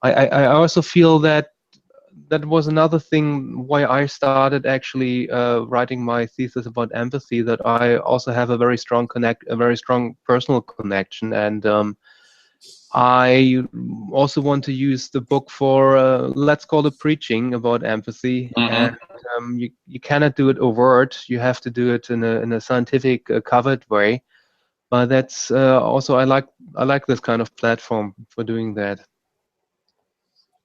I also feel that that was another thing why I started actually writing my thesis about empathy. That I also have a very strong personal connection, and I also want to use the book for let's call it preaching about empathy. Mm-hmm. And you cannot do it overt. You have to do it in a scientific covered way. But that's also I like this kind of platform for doing that.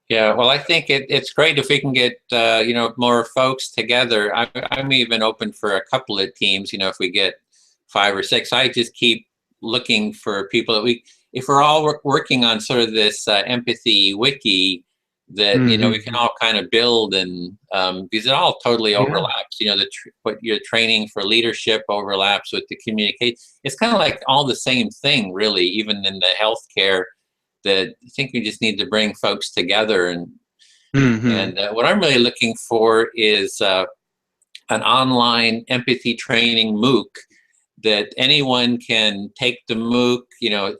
Yeah, well, I think it's great if we can get more folks together. I'm even open for a couple of teams. If we get 5 or 6, I just keep looking for people that if we're all working on sort of this empathy wiki, that we can all kind of build, and because it all totally overlaps. What your training for leadership overlaps with the communicate. It's kind of like all the same thing, really, even in the healthcare. That I think we just need to bring folks together, and what I'm really looking for is an online empathy training MOOC that anyone can take the MOOC,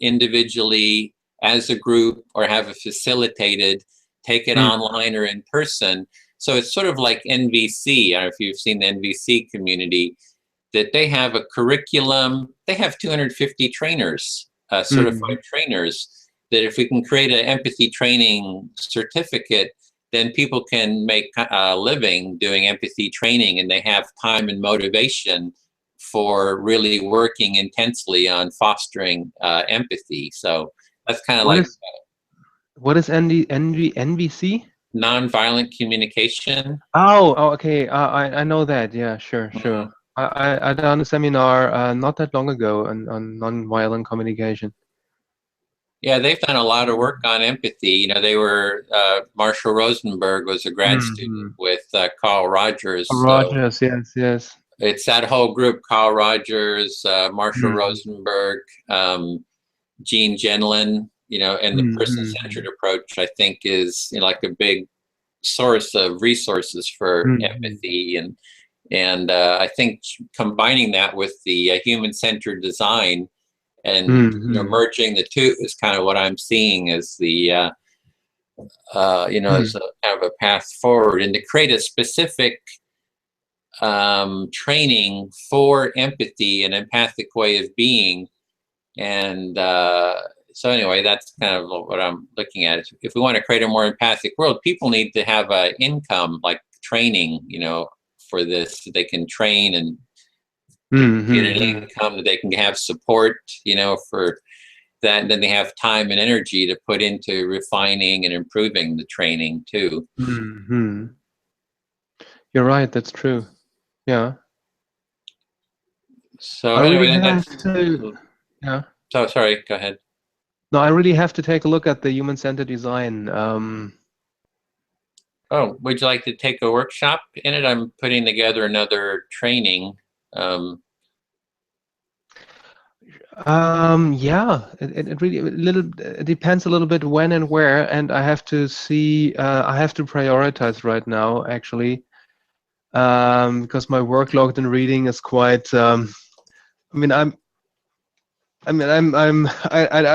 individually as a group, or have it facilitated, take it online or in person. So it's sort of like NVC. I don't know if you've seen the NVC community, that they have a curriculum. They have 250 trainers, certified trainers, that if we can create an empathy training certificate, then people can make a living doing empathy training, and they have time and motivation for really working intensely on fostering empathy. So that's kind of like what is NVC? Nonviolent communication. Oh, okay. I know that. Yeah, sure. I done a seminar not that long ago on nonviolent communication. Yeah, they've done a lot of work on empathy. They were Marshall Rosenberg was a grad student with Carl Rogers. Rogers, yes. It's that whole group: Carl Rogers, Marshall Rosenberg, Gene Gendlin. And the person-centered approach, I think, is like a big source of resources for empathy, and I think combining that with the human-centered design. And merging the two is kind of what I'm seeing as the as a kind of a path forward, and to create a specific training for empathy, an empathic way of being. And so anyway, that's kind of what I'm looking at. If we want to create a more empathic world, people need to have an income, like training, for this, so they can train and get an income, that they can have support, for that. And then they have time and energy to put into refining and improving the training too. You're right. That's true. Yeah. So anyway, So sorry, go ahead. No, I really have to take a look at the human-centered design. Oh, would you like to take a workshop in it? I'm putting together another training. Yeah, it really it depends a little bit when and where, and I have to see. I have to prioritize right now, actually, because my workload in reading is quite. I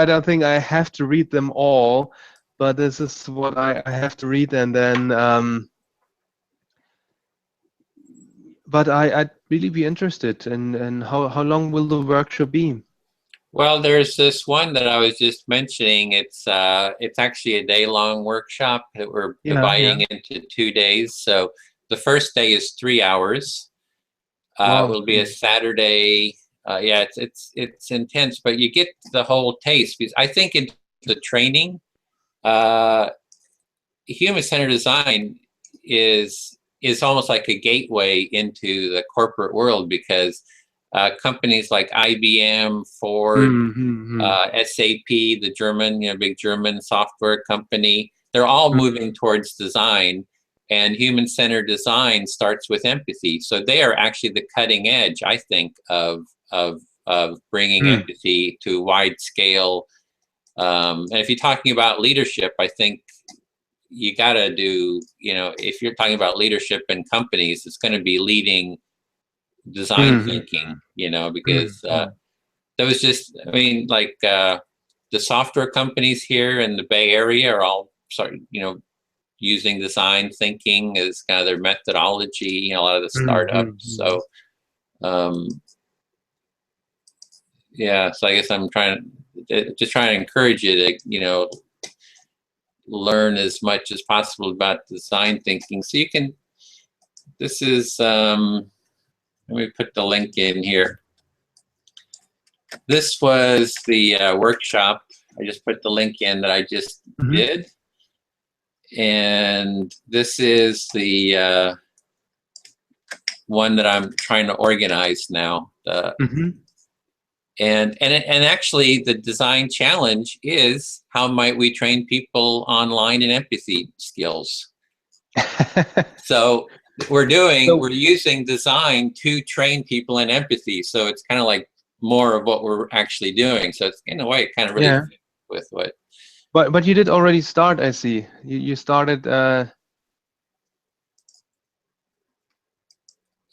don't think I have to read them all, but this is what I have to read, and then. But I'd really be interested in how long will the workshop be? Well, there's this one that I was just mentioning. It's actually a day-long workshop that we're dividing into 2 days. So the first day is 3 hours. It will be a Saturday. It's intense, but you get the whole taste, because I think in the training, human-centered design is almost like a gateway into the corporate world, because companies like IBM, Ford, SAP, the German, big German software company, they're all moving towards design, and human-centered design starts with empathy. So they are actually the cutting edge, I think, of bringing empathy to wide scale. And if you're talking about leadership, I think you got to do, if you're talking about leadership in companies, it's going to be leading design thinking, because that was just, the software companies here in the Bay Area are all using design thinking as kind of their methodology, a lot of the startups. So, yeah, so I guess I'm trying to encourage you to, learn as much as possible about design thinking. So you can, this is, let me put the link in here. This was the workshop. I just put the link in that I just did. And this is the one that I'm trying to organize now. And actually, the design challenge is how might we train people online in empathy skills. So we're using design to train people in empathy. So it's kind of like more of what we're actually doing. So it's in a way kind of really fit with what. But you did already start, I see. You started.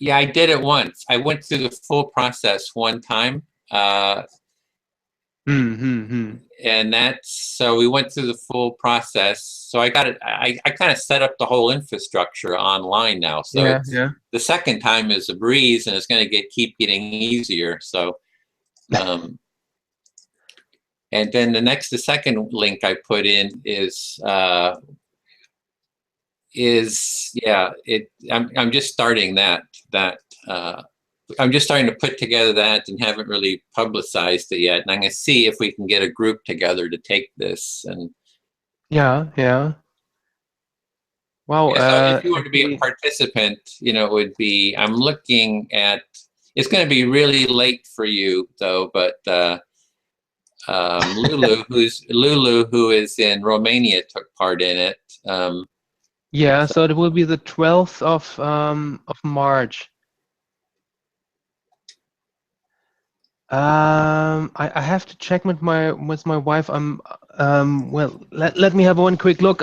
Yeah, I did it once. I went through the full process one time. And so we went through the full process. So I got it. I kind of set up the whole infrastructure online now. So the second time is a breeze, and it's going to keep getting easier. So, and then the second link I put in is I'm just starting that. I'm just starting to put together that and haven't really publicized it yet. And I'm going to see if we can get a group together to take this. And Wow. So if you want to be a participant, it would be, I'm looking at, it's going to be really late for you though, but Lulu, who is in Romania, took part in it. So it will be the 12th of March. I have to check with my wife. Well, let me have one quick look.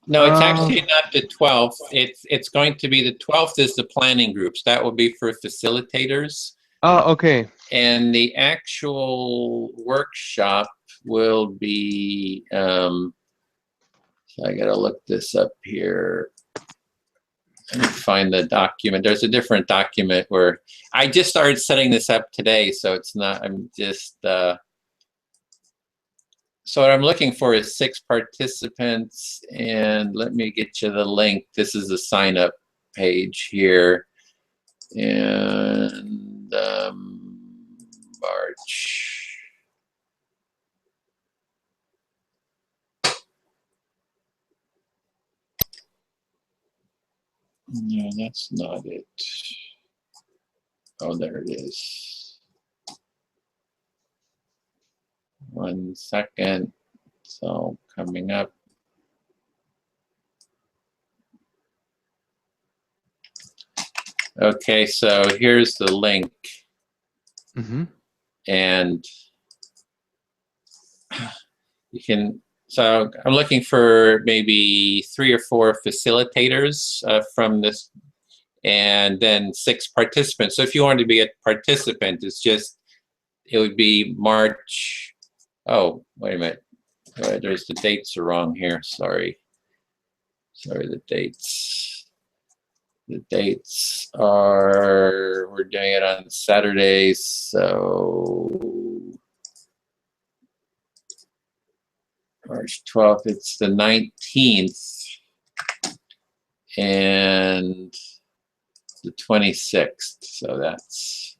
No, it's actually not the 12th. It's going to be the 12th is the planning groups. That will be for facilitators. Oh, okay. And the actual workshop will be, so I gotta look this up here. Let me find the document. There's a different document where I just started setting this up today, so it's not, I'm just, so what I'm looking for is 6 participants, and let me get you the link. This is the sign up page here, and March. No, that's not it. Oh, there it is. 1 second. So coming up. Okay, so here's the link. And you can, so I'm looking for maybe 3 or 4 facilitators from this, and then 6 participants. So if you wanted to be a participant, it would be March. Oh, wait a minute. There's the dates are wrong here. Sorry, the dates. The dates are, we're doing it on Saturdays, so March 12th, it's the 19th and the 26th, so that's.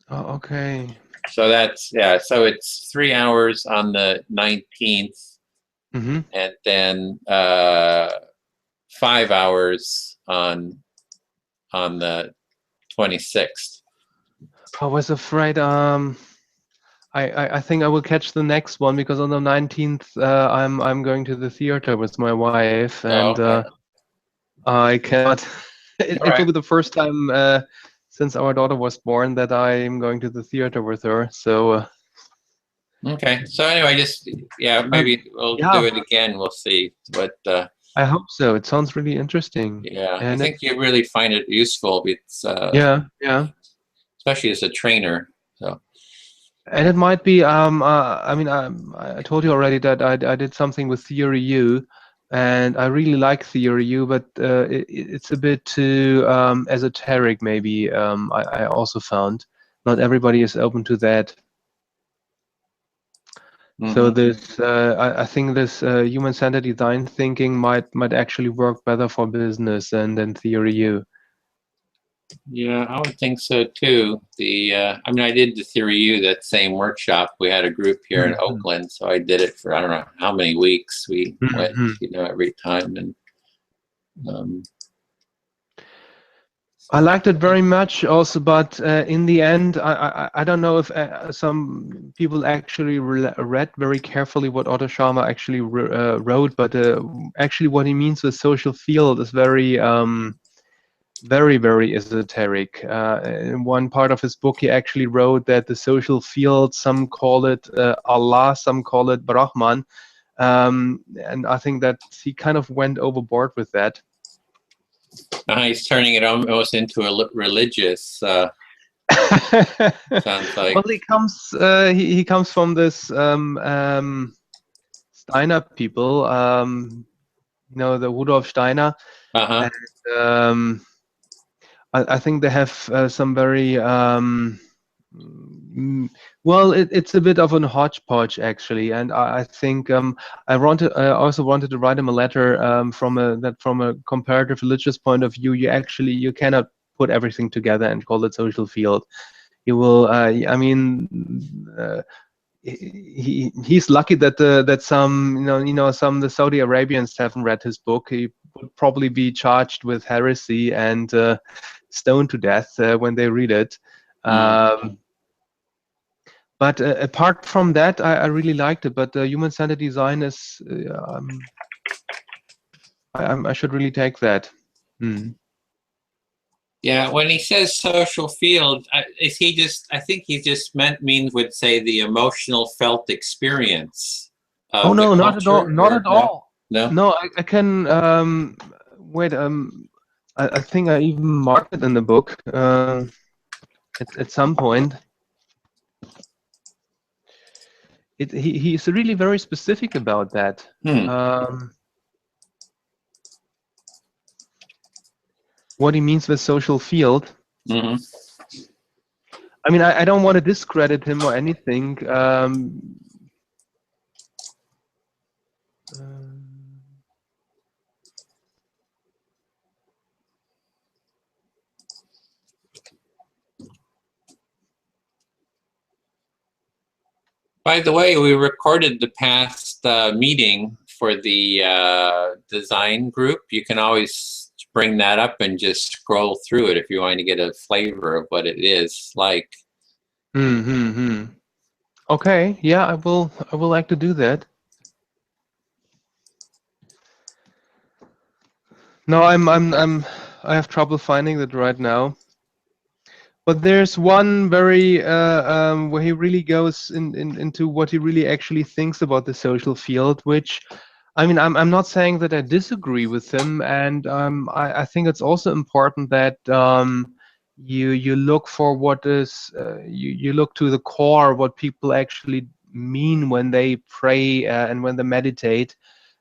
Oh, okay. So that's, so it's 3 hours on the 19th, and then 5 hours on the 26th. I was afraid I think I will catch the next one, because on the 19th I'm going to the theater with my wife, and I cannot. It will be the first time since our daughter was born that I'm going to the theater with her. So. Okay. So anyway, maybe we'll do it again. We'll see. But I hope so. It sounds really interesting. Yeah, and I think you really find it useful. It's yeah. Especially as a trainer. So. And it might be, I mean, I told you already that I did something with Theory U, and I really like Theory U, but it's a bit too esoteric, maybe. I also found not everybody is open to that. So this, I think this human-centered design thinking might actually work better for business than Theory U. Yeah, I would think so too. I mean, I did the Theory U, that same workshop. We had a group here in Oakland, so I did it for I don't know how many weeks. We went, every time, and I liked it very much also, but in the end, I don't know if some people actually read very carefully what Otto Scharmer actually wrote, but actually what he means with social field is very, very esoteric. In one part of his book, he actually wrote that the social field, some call it Allah, some call it Brahman, and I think that he kind of went overboard with that. he's turning it almost into a religious. Sounds like. Well, he comes from this Steiner people, you know, the Rudolf Steiner. And, I think they have some very well, it's a bit of a hodgepodge actually, and I think I also wanted to write him a letter from a comparative religious point of view. You cannot put everything together and call it social field. You will. I mean. He's lucky that some some the Saudi Arabians haven't read his book. He would probably be charged with heresy and stoned to death when they read it. But apart from that, I really liked it. But human-centered design is I should really take that. Yeah, when he says social field, is he just? I think he just would say the emotional felt experience. Oh no, not at all. Not at all. No. No, I can wait. I think I even marked it in the book at some point. He's really very specific about that. What he means with social field. I mean, I don't want to discredit him or anything. By the way, we recorded the past meeting for the design group. You can always bring that up and just scroll through it if you want to get a flavor of what it is like. Okay, yeah, I will like to do that. No, I have trouble finding that right now. But there's one very where he really goes into what he really actually thinks about the social field, which, I mean, I'm not saying that I disagree with him, and I think it's also important that you look for what is you look to the core, what people actually mean when they pray and when they meditate.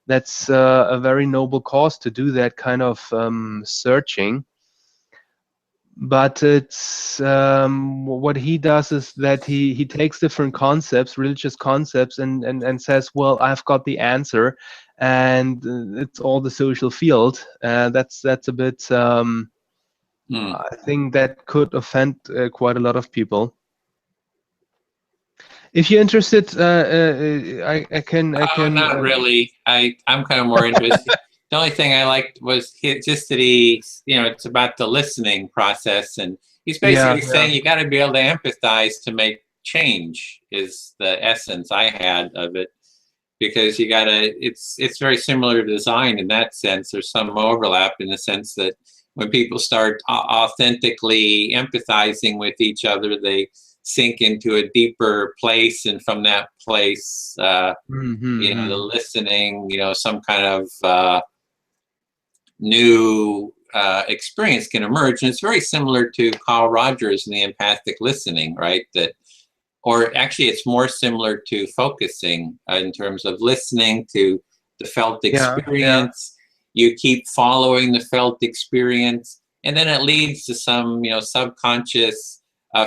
That's a very noble cause to do that kind of searching. But it's what he does is that he takes different concepts, religious concepts, and says, well, I've got the answer, and it's all the social field. That's a bit. I think that could offend quite a lot of people. If you're interested, I can. Not really. I'm kind of more interested. The only thing I liked was just that it's about the listening process, and he's basically saying you got to be able to empathize to make change is the essence I had of it, because you got to. It's very similar to design in that sense. There's some overlap in the sense that when people start authentically empathizing with each other, they sink into a deeper place, and from that place, the listening, some kind of new experience can emerge. And it's very similar to Carl Rogers and the empathic listening, right? That or actually it's more similar to focusing in terms of listening to the felt Yeah, experience. You keep following the felt experience, and then it leads to some, subconscious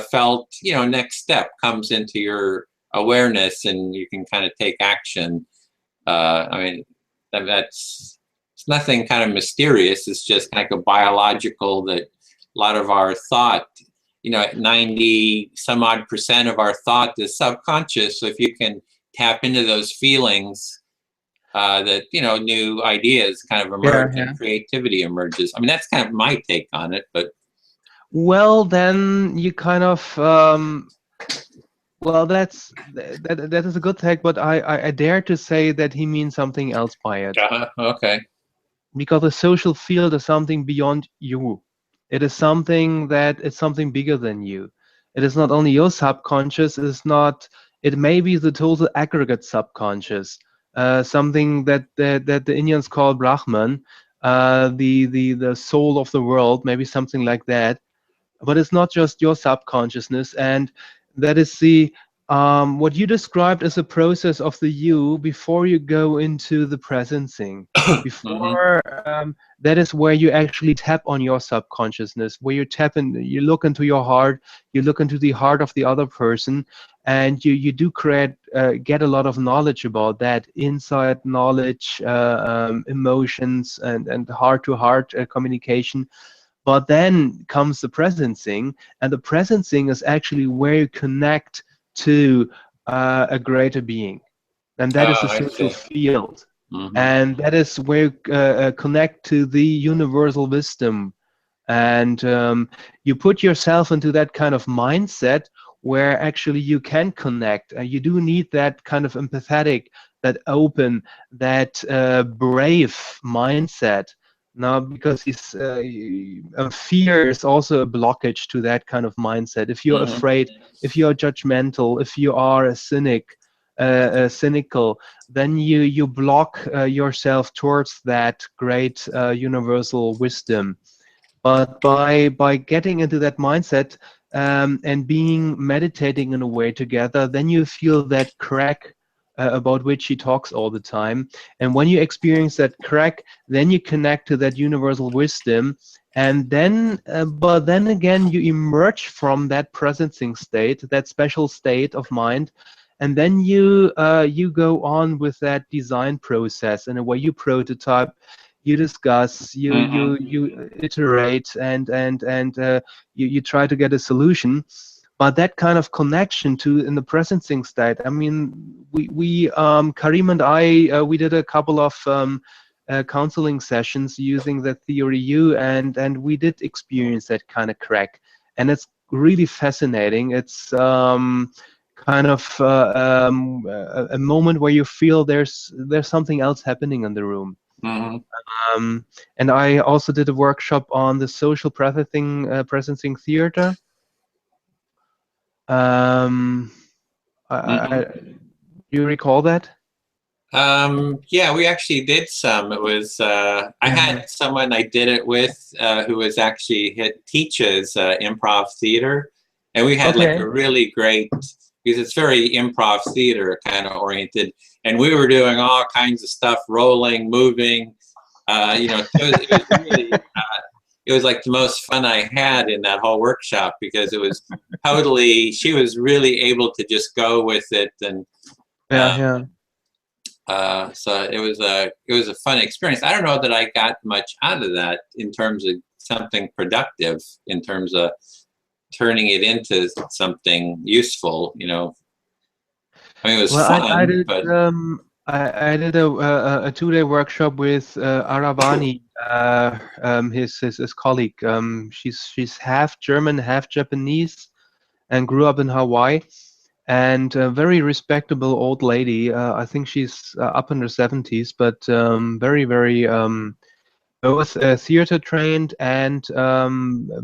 felt, next step comes into your awareness, and you can kind of take action. I mean, that's it's nothing kind of mysterious. It's just like a biological that a lot of our thought, 90 some odd percent of our thought is subconscious. So if you can tap into those feelings, that new ideas kind of emerge and creativity emerges. I mean, that's kind of my take on it. But well, then you kind of well, that is a good take, but I dare to say that he means something else by it. Okay. Because the social field is something beyond you. It is something that it's something bigger than you. It is not only your subconscious. It may be the total aggregate subconscious. Something that the Indians call Brahman, the soul of the world, maybe something like that. But it's not just your subconsciousness, and that is the what you described as a process of the you before you go into the presencing. Before that is where you actually tap on your subconsciousness, where you tap in, you look into your heart, you look into the heart of the other person, and you do get a lot of knowledge about that, inside knowledge, emotions, and heart-to-heart communication. But then comes the presencing, and the presencing is actually where you connect to a greater being, and that is the social field. And that is where you connect to the universal wisdom, and you put yourself into that kind of mindset where actually you can connect. You do need that kind of empathetic, that open, that brave mindset. Now, because fear is also a blockage to that kind of mindset. If you're afraid, if you're judgmental, if you are a cynical, then you block yourself towards that great universal wisdom. But by getting into that mindset and meditating in a way together, then you feel that crack about which he talks all the time. And when you experience that crack, then you connect to that universal wisdom. And then, but then again, you emerge from that presencing state, that special state of mind. And then you go on with that design process in a way. You prototype, you discuss, you iterate, and you try to get a solution. But that kind of connection to in the presencing state, I mean, we Karim and I, we did a couple of counseling sessions using the theory U, and we did experience that kind of crack, and it's really fascinating. It's kind of a moment where you feel there's something else happening in the room. And I also did a workshop on the social presencing theater. Do you recall that? Yeah, we actually did some. It was I had someone I did it with who was actually teaches improv theater, and we had like a really great, because it's very improv theater kind of oriented, and we were doing all kinds of stuff, rolling, moving. It was really it was like the most fun I had in that whole workshop, because it was totally, she was really able to just go with it, and so it was a fun experience. I don't know that I got much out of that in terms of something productive, in terms of turning it into something useful. I mean, it was fun. I did a 2-day workshop with Aravani, his colleague. She's half German, half Japanese, and grew up in Hawaii. And a very respectable old lady. I think she's up in her 70s, but very, very both theater trained and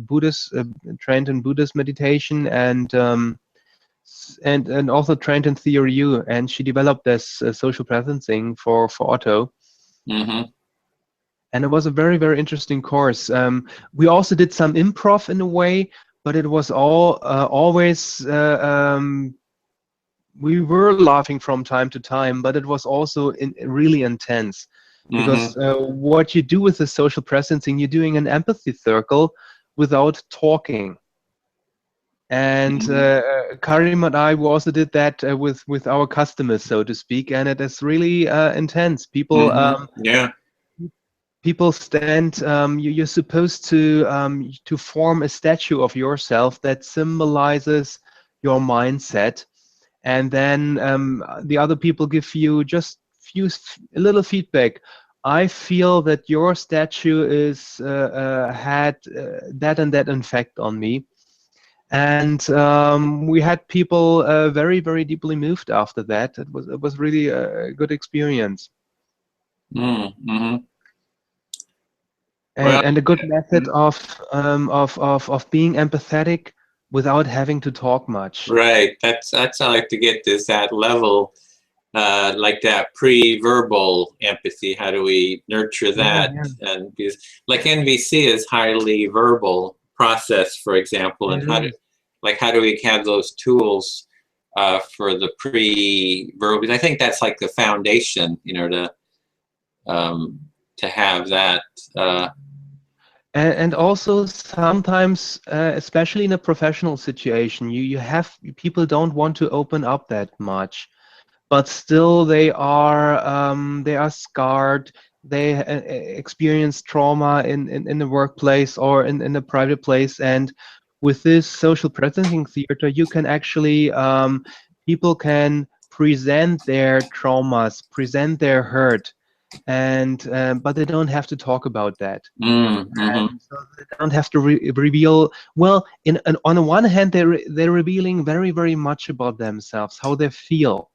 Buddhist trained in Buddhist meditation, and also trained in theory U. And she developed this social presencing for Otto. And it was a very, very interesting course. We also did some improv in a way, but it was all always we were laughing from time to time, but it was also really intense because what you do with the social presencing, you're doing an empathy circle without talking. And Karim and I, we also did that with our customers, so to speak, and it is really intense. People, people stand. You're supposed to form a statue of yourself that symbolizes your mindset, and then the other people give you just a little feedback. I feel that your statue is had that and that effect on me. And we had people very, very deeply moved after that. It was really a good experience. And a good method of being empathetic without having to talk much. Right. That's I like to get this that level, like that pre-verbal empathy. How do we nurture that? And because like NVC is highly verbal process, for example, and how do we have those tools for the pre-verbal? Because I think that's like the foundation, you know, to have that. And also sometimes, especially in a professional situation, you have people don't want to open up that much, but still they are scarred. They experience trauma in the workplace or in a private place, and with this social presencing theater, you can actually people can present their traumas, present their hurt, and but they don't have to talk about that. And so they don't have to reveal. Well, on the one hand, they're revealing very, very much about themselves, how they feel,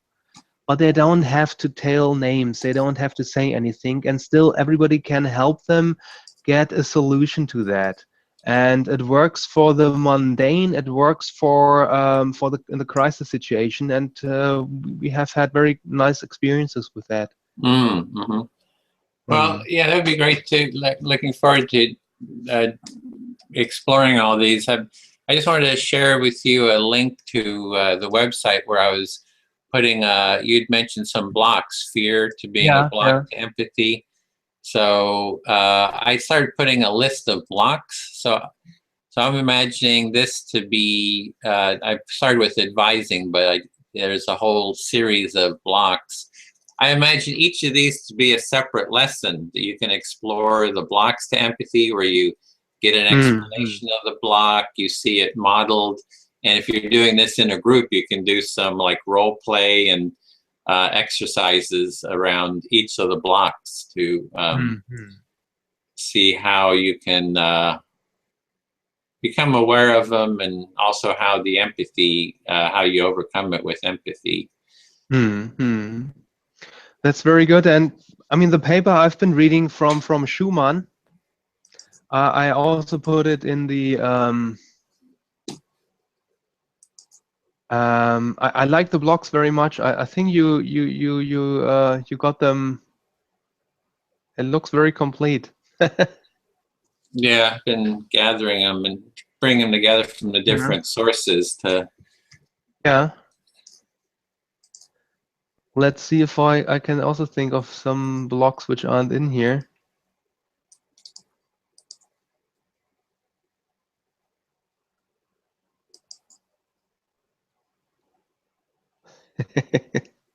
but they don't have to tell names. They don't have to say anything, and still everybody can help them get a solution to that. And it works for the mundane. It works for in the crisis situation, and we have had very nice experiences with that. Well, yeah, that would be great too. Looking forward to exploring all these. I just wanted to share with you a link to the website where I was putting, you'd mentioned some blocks, fear to being a block to empathy. So I started putting a list of blocks. So I'm imagining this to be, I've started with advising, but there's a whole series of blocks. I imagine each of these to be a separate lesson that you can explore the blocks to empathy, where you get an explanation of the block, you see it modeled. And if you're doing this in a group, you can do some like role play and exercises around each of the blocks to see how you can become aware of them, and also how the empathy, how you overcome it with empathy. That's very good. And I mean, the paper I've been reading from Schumann, I also put it in the I like the blocks very much. I think you got them. It looks very complete. Yeah, I've been gathering them and bringing them together from the different sources to. Yeah. Let's see if I can also think of some blocks which aren't in here.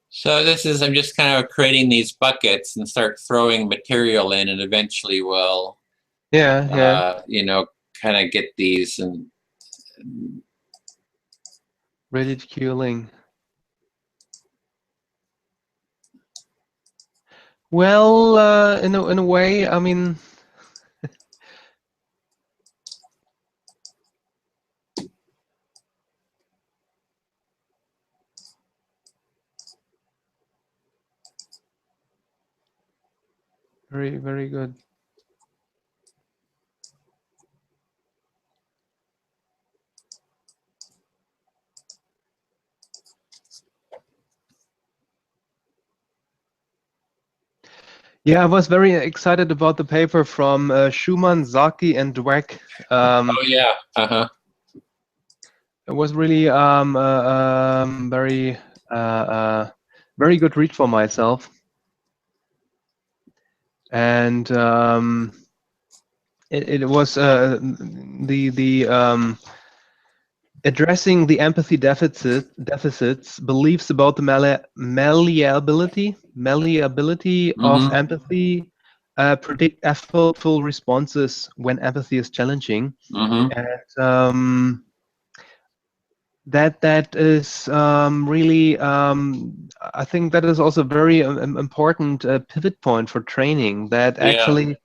So this is, I'm just kind of creating these buckets and start throwing material in, and eventually we'll, you know, kind of get these and ridiculing. Well, in a way, I mean. Very, very good. Yeah, I was very excited about the paper from Schumann, Zaki, and Dweck. Oh yeah, It was really very very good read for myself. And it was addressing the empathy deficits, beliefs about the malleability of Mhm. empathy, predict effortful responses when empathy is challenging, Mhm. and that is really, I think that is also a very important pivot point for training. That Yeah. actually,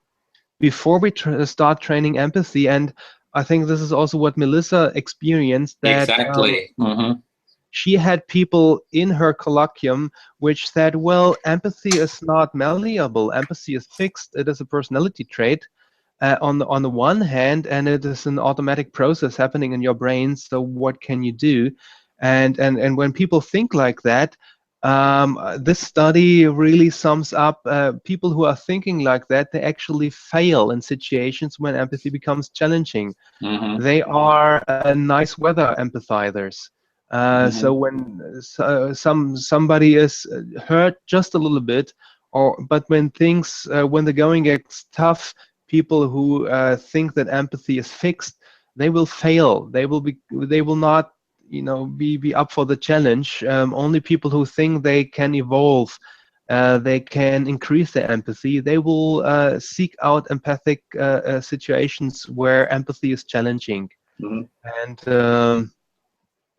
before we start training empathy, and I think this is also what Melissa experienced, that Exactly. Mhm. she had people in her colloquium which said, well, empathy is not malleable, empathy is fixed, it is a personality trait on the one hand, and it is an automatic process happening in your brain, so what can you do? And when people think like that, this study really sums up people who are thinking like that, they actually fail in situations when empathy becomes challenging. Mhm. They are nice weather empathizers. So Mhm. when somebody is hurt just a little bit, but when things when the going gets tough, people who think that empathy is fixed, they will fail. They will not, be up for the challenge. Only people who think they can evolve, they can increase their empathy, they will seek out empathic situations where empathy is challenging. Mhm. And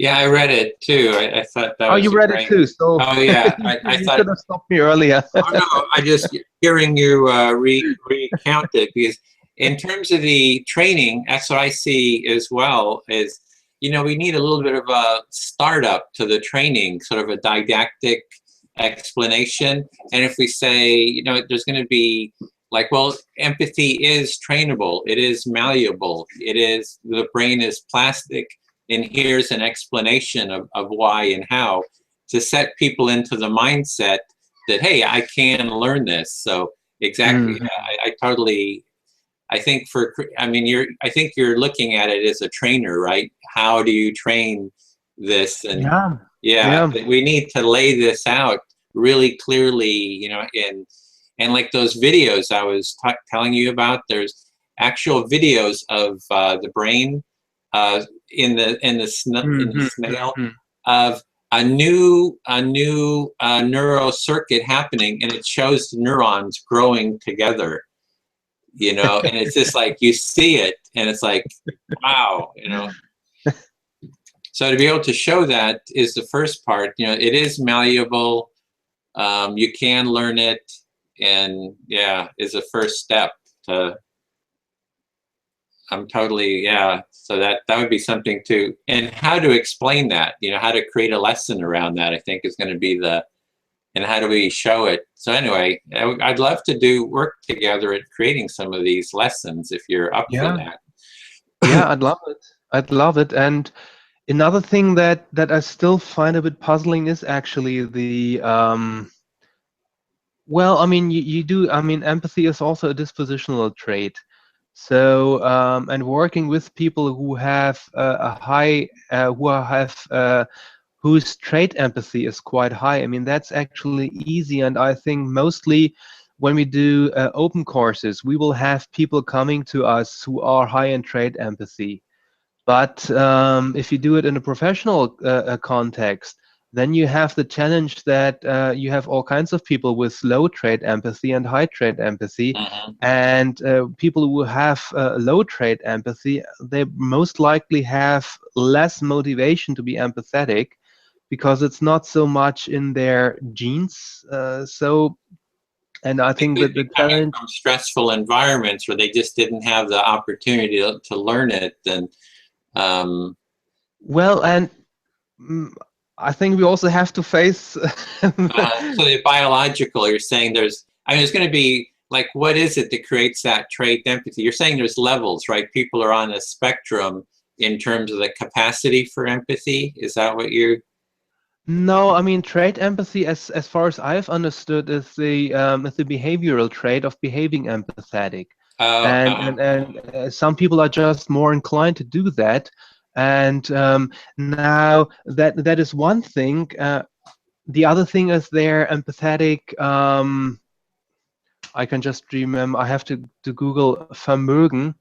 Yeah, I read it too. I thought that oh, was you a read it great. too, so Oh yeah, I you thought. should have stopped me earlier. Oh no, I just hearing you recount it, because in terms of the training, that's what I see as well. Is we need a little bit of a startup to the training, sort of a didactic explanation. And if we say, there's going to be like, well, empathy is trainable, it is malleable, the brain is plastic, and here's an explanation of why and how, to set people into the mindset that, hey, I can learn this. So exactly, Mhm. yeah, I totally. I think you're looking at it as a trainer, right? How do you train this? And Yeah, yeah, yeah. we need to lay this out really clearly, and like those videos I was telling you about. There's actual videos of the brain in the Mhm, snail, mhm. of a new neural circuit happening, and it shows the neurons growing together. And it's just like you see it, and it's like, wow. So to be able to show that is the first part. It is malleable. You can learn it, and yeah, is a first step to. I'm totally, yeah. So that would be something too. And how to explain that, how to create a lesson around that, I think is going to be and how do we show it? So anyway, I'd love to do work together at creating some of these lessons if you're up for Yeah, that. yeah, I'd love it. I'd love it. And another thing that I still find a bit puzzling is actually the well, I mean, you do. I mean, empathy is also a dispositional trait. So, and working with people who have a high, whose trait empathy is quite high. I mean, that's actually easy. And I think mostly when we do open courses, we will have people coming to us who are high in trait empathy. But if you do it in a professional context, then you have the challenge that you have all kinds of people with low trait empathy and high trait empathy. Mhm. And people who have low trait empathy, they most likely have less motivation to be empathetic because it's not so much in their genes. And I They think could that be the coming challenge, from stressful environments where they just didn't have the opportunity to learn it. And um, well, and mm, I think we also have to face. so the biological, you're saying there's going to be like, what is it that creates that trait empathy? You're saying there's levels, right? People are on a spectrum in terms of the capacity for empathy. Is that what you? No, I mean trait empathy, as far as I've understood, is the behavioral trait of behaving empathetic, Oh, and some people are just more inclined to do that, and now that is one thing. the other thing is they're empathetic. I can just remember. I have to Google Vermögen.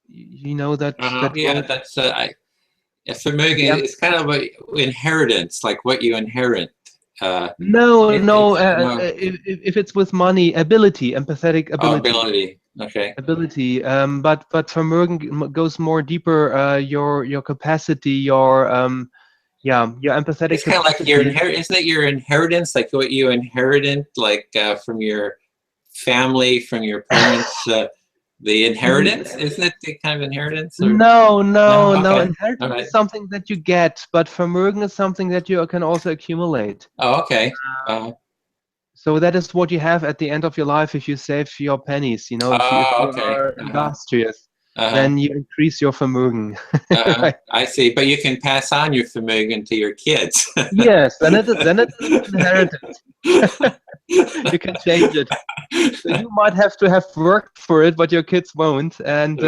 You know that Yeah, word? that's Vermögen Yeah. is kind of a inheritance, like what you inherit. No, no. No. If it's with money, ability, empathetic Oh, ability. ability. Okay. Ability, but Vermögen goes more deeper. Your capacity, your empathetic It's kind of like your capacity. isn't it your inheritance, like what you inherited, like from your family, from your parents, the inheritance, isn't it the kind of inheritance? Or No, no? no, no. Okay. All Inheritance right. is something that you get, but Vermögen is something that you can also accumulate. Oh, okay. So that is what you have at the end of your life if you save your pennies. You know, if Oh, you okay. are industrious, Uh-huh. then you increase your Vermögen. Right. I see. But you can pass on your Vermögen to your kids. Yes, then it is an inheritance. You can change it. So you might have to have worked for it, but your kids won't. And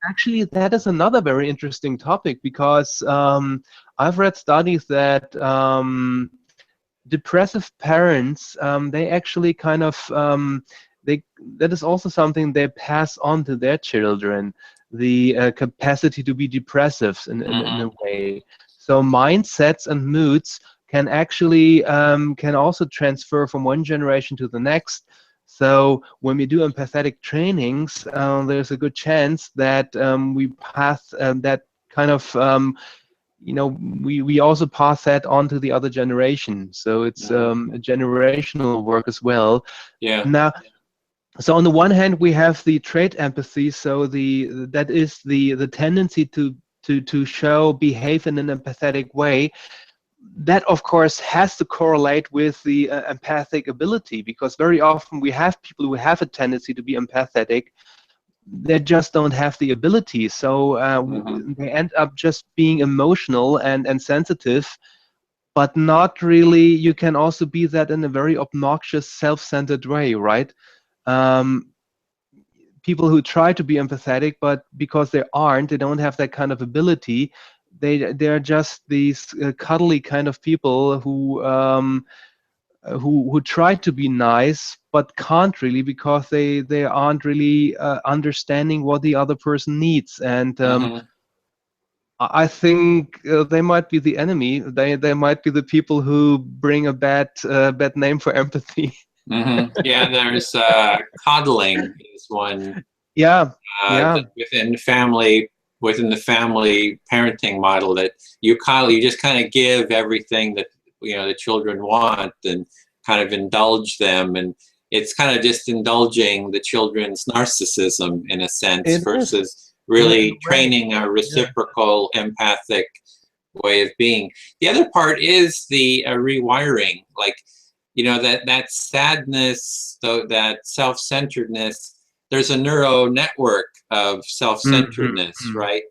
actually, that is another very interesting topic because I've read studies that depressive parents, they actually kind of that is also something they pass on to their children, the capacity to be depressive in a way. So mindsets and moods can actually can also transfer from one generation to the next. So when we do empathetic trainings, there's a good chance that we pass that kind of we also pass that on to the other generation. So it's a generational work as well. Yeah. Now, so on the one hand, we have the trait empathy. So that is the tendency to show, behave in an empathetic way. That, of course, has to correlate with the empathic ability, because very often we have people who have a tendency to be empathetic. They just don't have the ability. So they end up just being emotional and sensitive, but not really. You can also be that in a very obnoxious, self-centered way, right? People who try to be empathetic, but because they don't have that kind of ability, they're just these cuddly kind of people who try to be nice but can't really, because they aren't really understanding what the other person needs. And I think they might be the enemy. They might be the people who bring a bad name for empathy. Yeah, there's coddling is one. Yeah, yeah. Within the family parenting model, that you just kind of give everything that the children want and kind of indulge them, and it's kind of just indulging the children's narcissism in a sense, versus really training a reciprocal empathic way of being. The other part is the rewiring, like that sadness, though, that self-centeredness. There's a neural network of self-centeredness, right?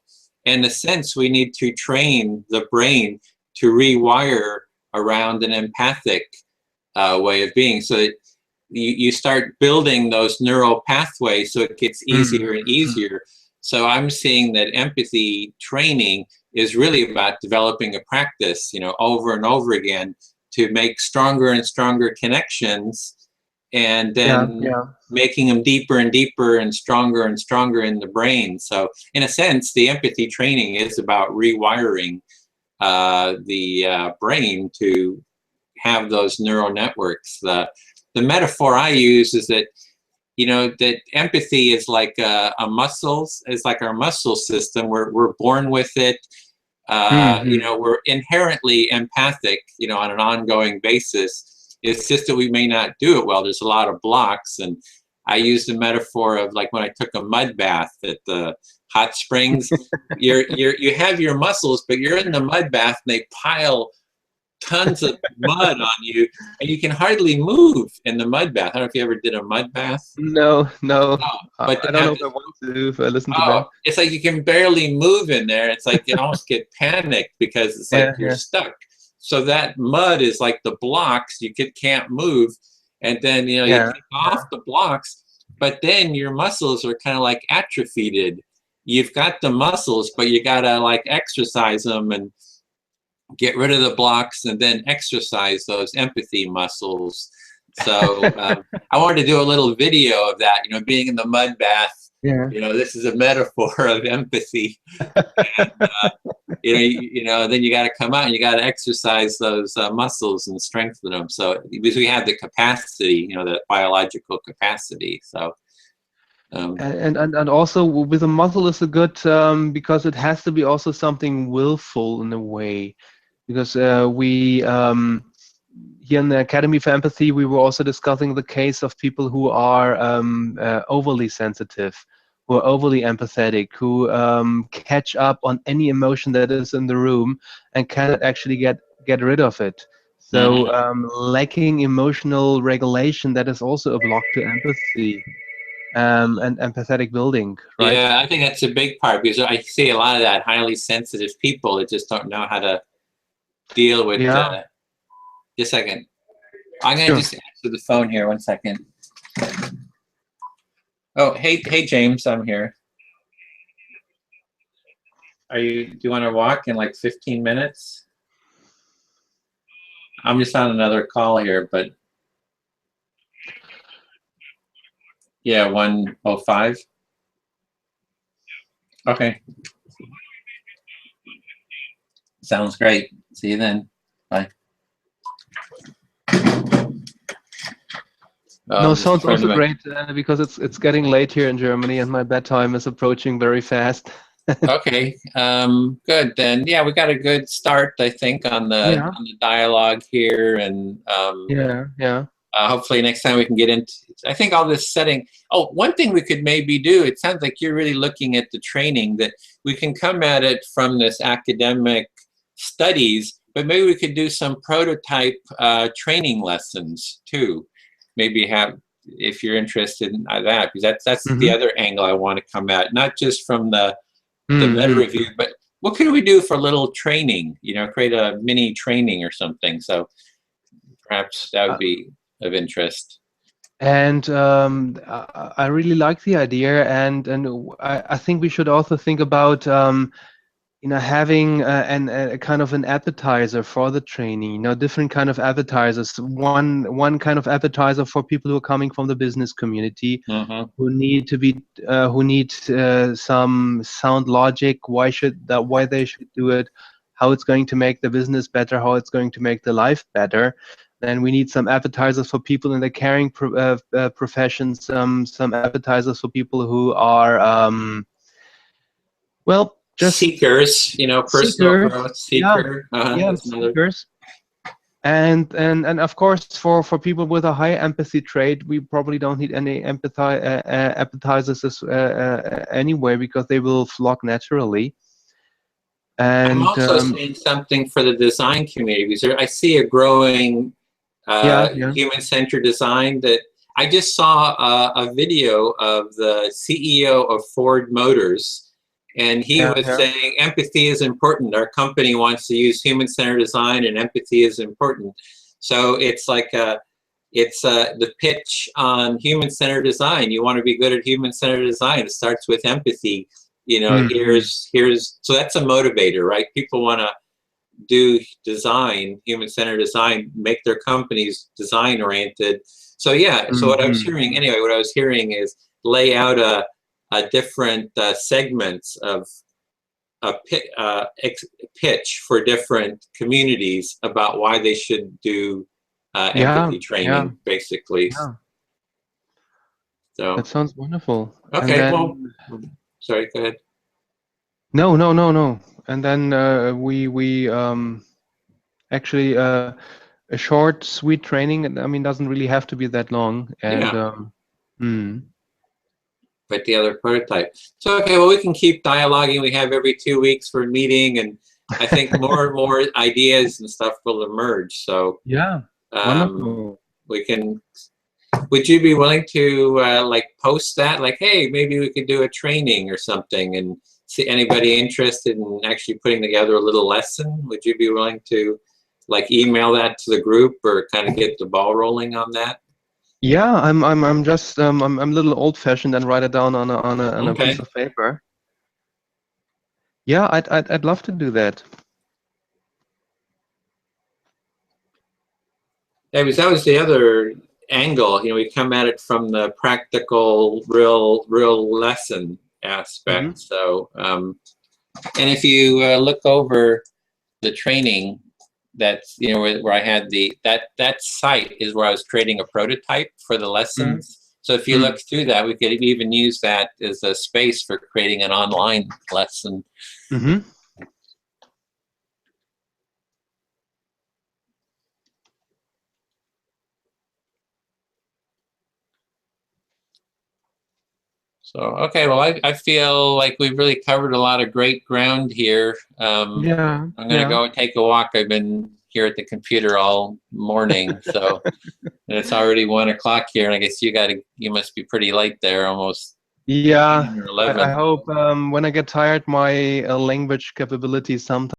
In a sense, we need to train the brain to rewire around an empathic way of being, so that you start building those neural pathways, so it gets easier and easier. So I'm seeing that empathy training is really about developing a practice, over and over again, to make stronger and stronger connections, and then making them deeper and deeper and stronger in the brain. So in a sense, the empathy training is about rewiring the brain to have those neural networks. The metaphor I use is that that empathy is like a muscles, is like our muscle system. We're born with it. We're inherently empathic, on an ongoing basis. It's just that we may not do it well. There's a lot of blocks, and I use the metaphor of like when I took a mud bath at the hot springs. You have your muscles, but you're in the mud bath, and they pile tons of mud on you, and you can hardly move in the mud bath. I don't know if you ever did a mud bath. No. But I don't know if I want to, if I listen to that. It's like you can barely move in there. It's like you almost get panicked because it's like you're stuck. So that mud is like the blocks. You can't move, and then you take off the blocks, but then your muscles are kind of like atrophied. You've got the muscles, but you gotta like exercise them and get rid of the blocks, and then exercise those empathy muscles. So I wanted to do a little video of that, being in the mud bath. Yeah. This is a metaphor of empathy. And, then you got to come out and you got to exercise those muscles and strengthen them. So because we have the capacity, the biological capacity. So. And also with a muscle is a good because it has to be also something willful in a way, because we here in the Academy for Empathy we were also discussing the case of people who are overly sensitive, who are overly empathetic, who catch up on any emotion that is in the room and cannot actually get rid of it. So lacking emotional regulation, that is also a block to empathy. And empathetic building, right? Yeah, I think that's a big part, because I see a lot of that highly sensitive people that just don't know how to deal with. Yeah. Just a second. I'm going to just answer the phone here. 1 second. Oh, hey, James, I'm here. Do you want to walk in like 15 minutes? I'm just on another call here, but. Yeah, 1:05. Okay. Sounds great. See you then. Bye. No, sounds also great because it's getting late here in Germany and my bedtime is approaching very fast. Okay. Good then. Yeah, we got a good start, I think, on the dialogue here, and hopefully next time we can get into. I think all this setting. Oh, one thing we could maybe do. It sounds like you're really looking at the training, that we can come at it from this academic studies, but maybe we could do some prototype training lessons too. Maybe have, if you're interested in that, because that's the other angle I want to come at, not just from the meta review, but what can we do for a little training? Create a mini training or something. So perhaps that would be of interest. And I really like the idea, and I think we should also think about having a kind of an appetizer for the training. Different kind of appetizers. One kind of appetizer for people who are coming from the business community, who need to be who need some sound logic. Why they should do it? How it's going to make the business better? How it's going to make the life better? Then we need some appetizers for people in the caring professions, some appetizers for people who are, just seekers, personal growth, seeker. Seekers. And of course, for people with a high empathy trait, we probably don't need any appetizers anyway, because they will flock naturally. And I'm also seeing something for the design community, because I see a growing human-centered design. That I just saw a video of the CEO of Ford Motors, and he was saying empathy is important. Our company wants to use human-centered design, and empathy is important. So it's like the pitch on human-centered design. You want to be good at human-centered design. It starts with empathy. Here's so that's a motivator, right? People want to do design, human-centered design, make their companies design-oriented. So so what I was hearing is lay out a different segments of a pitch for different communities about why they should do empathy training, basically. Yeah. So that sounds wonderful. Okay, sorry, go ahead. No. And then we actually a short, sweet training. I mean, doesn't really have to be that long. And But the other prototype. So okay, well, we can keep dialoguing. We have every 2 weeks for a meeting, and I think more and more ideas and stuff will emerge. So wonderful. We can. Would you be willing to post that? Like, hey, maybe we could do a training or something, and see anybody interested in actually putting together a little lesson? Would you be willing to email that to the group, or kind of get the ball rolling on that? Yeah, I'm just I'm a little old-fashioned and write it down on a piece of paper. Yeah, I'd love to do that. that was the other angle. You know, we come at it from the practical, real lesson aspect. So, and if you look over the training, that's, you know, where I had that site is where I was creating a prototype for the lessons. So if you look through that, we could even use that as a space for creating an online lesson. So, okay, well, I feel like we've really covered a lot of great ground here. I'm going to go and take a walk. I've been here at the computer all morning, so and it's already 1 o'clock here, and I guess you must be pretty late there, almost. Yeah, 10 or 11. I hope when I get tired, my language capabilities sometimes